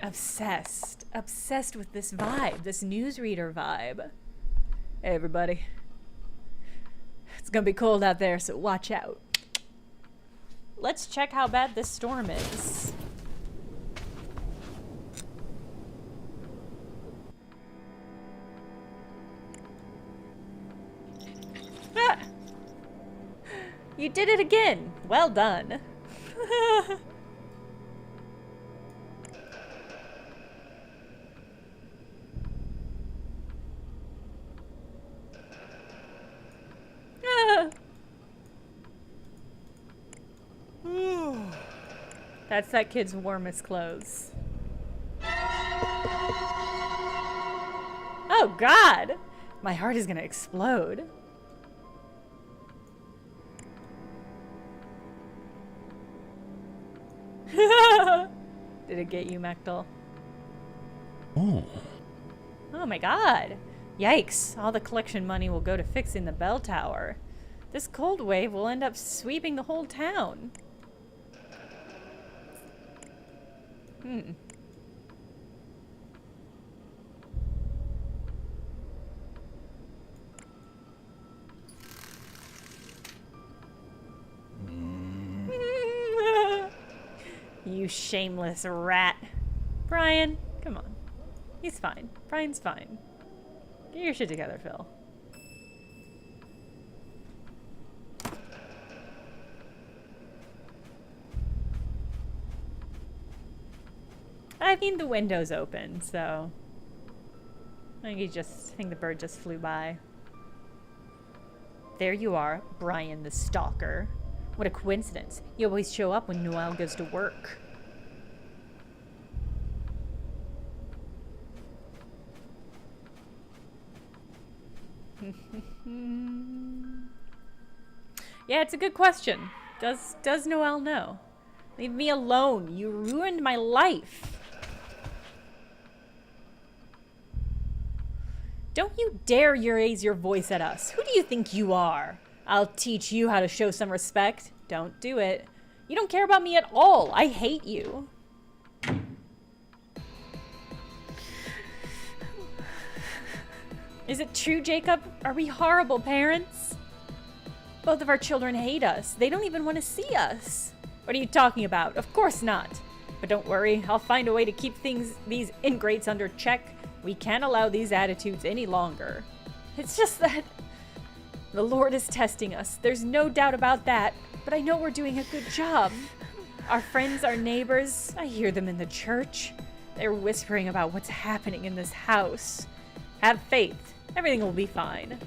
Obsessed with this vibe, this newsreader vibe. Hey everybody. It's gonna be cold out there, so watch out. Let's check how bad this storm is. Ah! You did it again. Well done. That's that kid's warmest clothes. Oh God! My heart is gonna explode. Did it get you, Mechtel? Oh. Oh my God. Yikes. All the collection money will go to fixing the bell tower. This cold wave will end up sweeping the whole town. You shameless rat. Brian, come on. He's fine. Brian's fine. Get your shit together, Phil. I mean, the window's open, so I think the bird just flew by. There you are, Brian the stalker. What a coincidence. You always show up when Noelle goes to work. Yeah, it's a good question. Does Noelle know? Leave me alone. You ruined my life. Don't you dare raise your voice at us. Who do you think you are? I'll teach you how to show some respect. Don't do it. You don't care about me at all. I hate you. Is it true, Jacob? Are we horrible parents? Both of our children hate us. They don't even want to see us. What are you talking about? Of course not. But don't worry, I'll find a way to keep these ingrates under check. We can't allow these attitudes any longer. It's just that the Lord is testing us. There's no doubt about that. But I know we're doing a good job. Our friends, our neighbors, I hear them in the church. They're whispering about what's happening in this house. Have faith. Everything will be fine.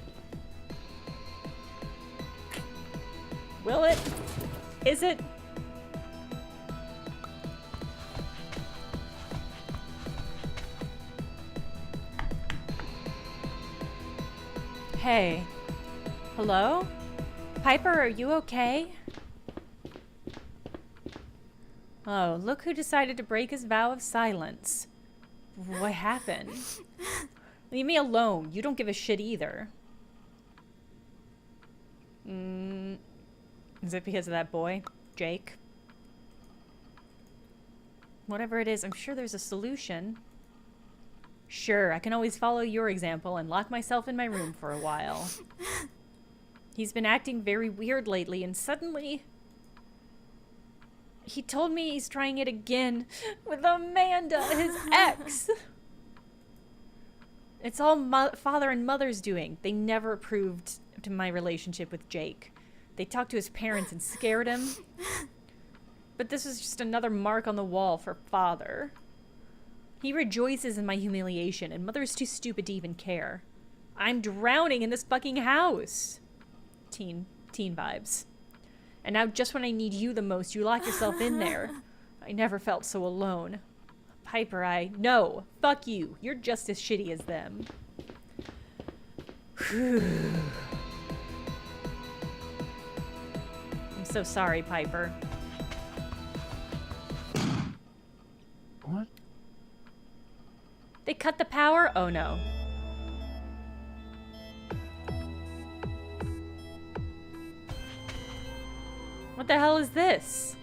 Will it? Is it? Hey. Hello? Piper, are you okay? Oh, look who decided to break his vow of silence. What happened? Leave me alone. You don't give a shit either. Is it because of that boy, Jake? Whatever it is, I'm sure there's a solution. Sure, I can always follow your example and lock myself in my room for a while. He's been acting very weird lately, and suddenly he told me he's trying it again with Amanda, his ex. It's all father and mother's doing. They never approved to my relationship with Jake. They talked to his parents and scared him. But this is just another mark on the wall for father. He rejoices in my humiliation, and mother's too stupid to even care. I'm drowning in this fucking house. Teen vibes. And now just when I need you the most, you lock yourself in there. I never felt so alone. Piper, no, fuck you. You're just as shitty as them. I'm so sorry, Piper. What? They cut the power? Oh no. What the hell is this?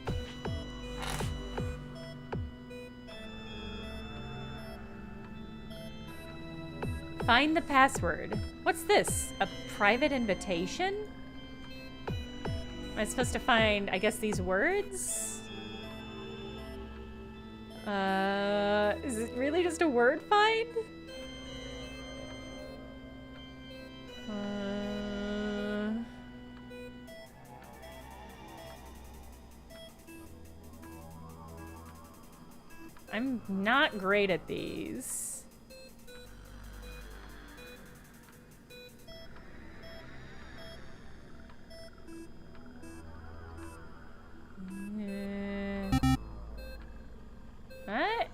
Find the password. What's this? A private invitation? Am I supposed to find, I guess, these words? Is it really just a word find? I'm not great at these. What?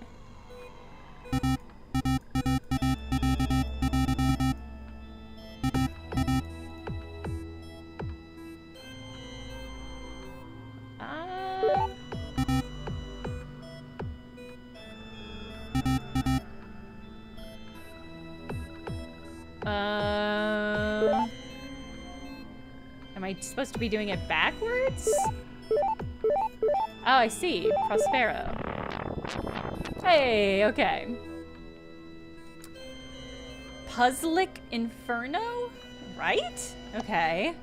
Am I supposed to be doing it backwards? Oh, I see. Prospero. Hey, okay. Puzzlic Inferno? Right? Okay.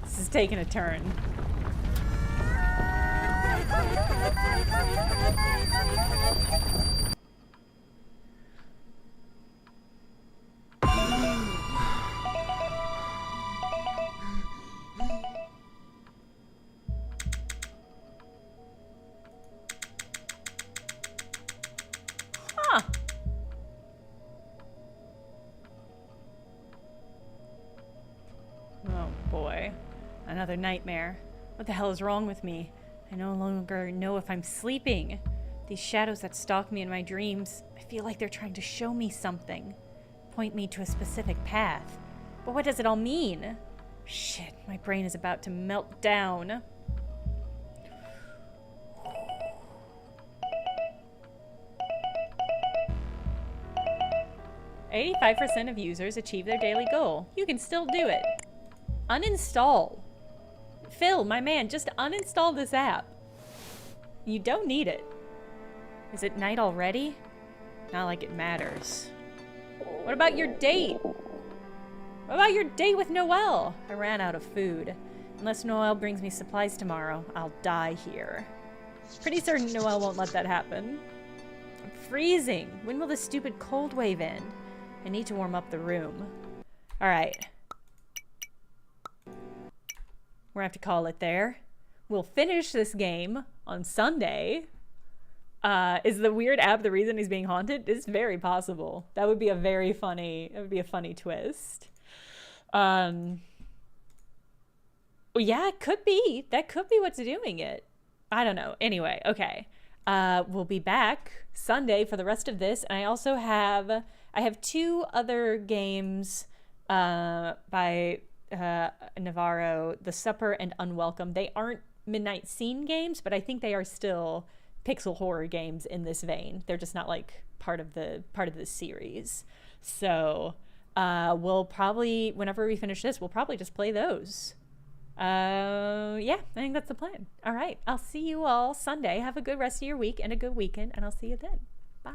This is taking a turn. Huh. Oh boy. Another nightmare. What the hell is wrong with me? I no longer know if I'm sleeping. These shadows that stalk me in my dreams, I feel like they're trying to show me something. Point me to a specific path. But what does it all mean? Shit, my brain is about to melt down. "85% of users achieve their daily goal. You can still do it. Uninstall. Phil, my man, just uninstall this app. You don't need it." Is it night already? Not like it matters. What about your date? What about your date with Noelle? I ran out of food. Unless Noelle brings me supplies tomorrow, I'll die here. Pretty certain Noelle won't let that happen. I'm freezing. When will this stupid cold wave end? I need to warm up the room. Alright. We're gonna have to call it there. We'll finish this game on Sunday. Is the weird app the reason he's being haunted? It's very possible. That would be a very funny, it would be a funny twist. Well, yeah, it could be. That could be what's doing it. I don't know. Anyway, okay. We'll be back Sunday for the rest of this. And I also have, I have 2 other games by Navarro, The Supper and Unwelcome. They aren't Midnight Scene games, but I think they are still pixel horror games in this vein. They're just not like part of the series. So we'll probably, whenever we finish this, we'll probably just play those. Yeah, I think that's the plan. All right, I'll see you all Sunday. Have a good rest of your week and a good weekend, and I'll see you then. Bye.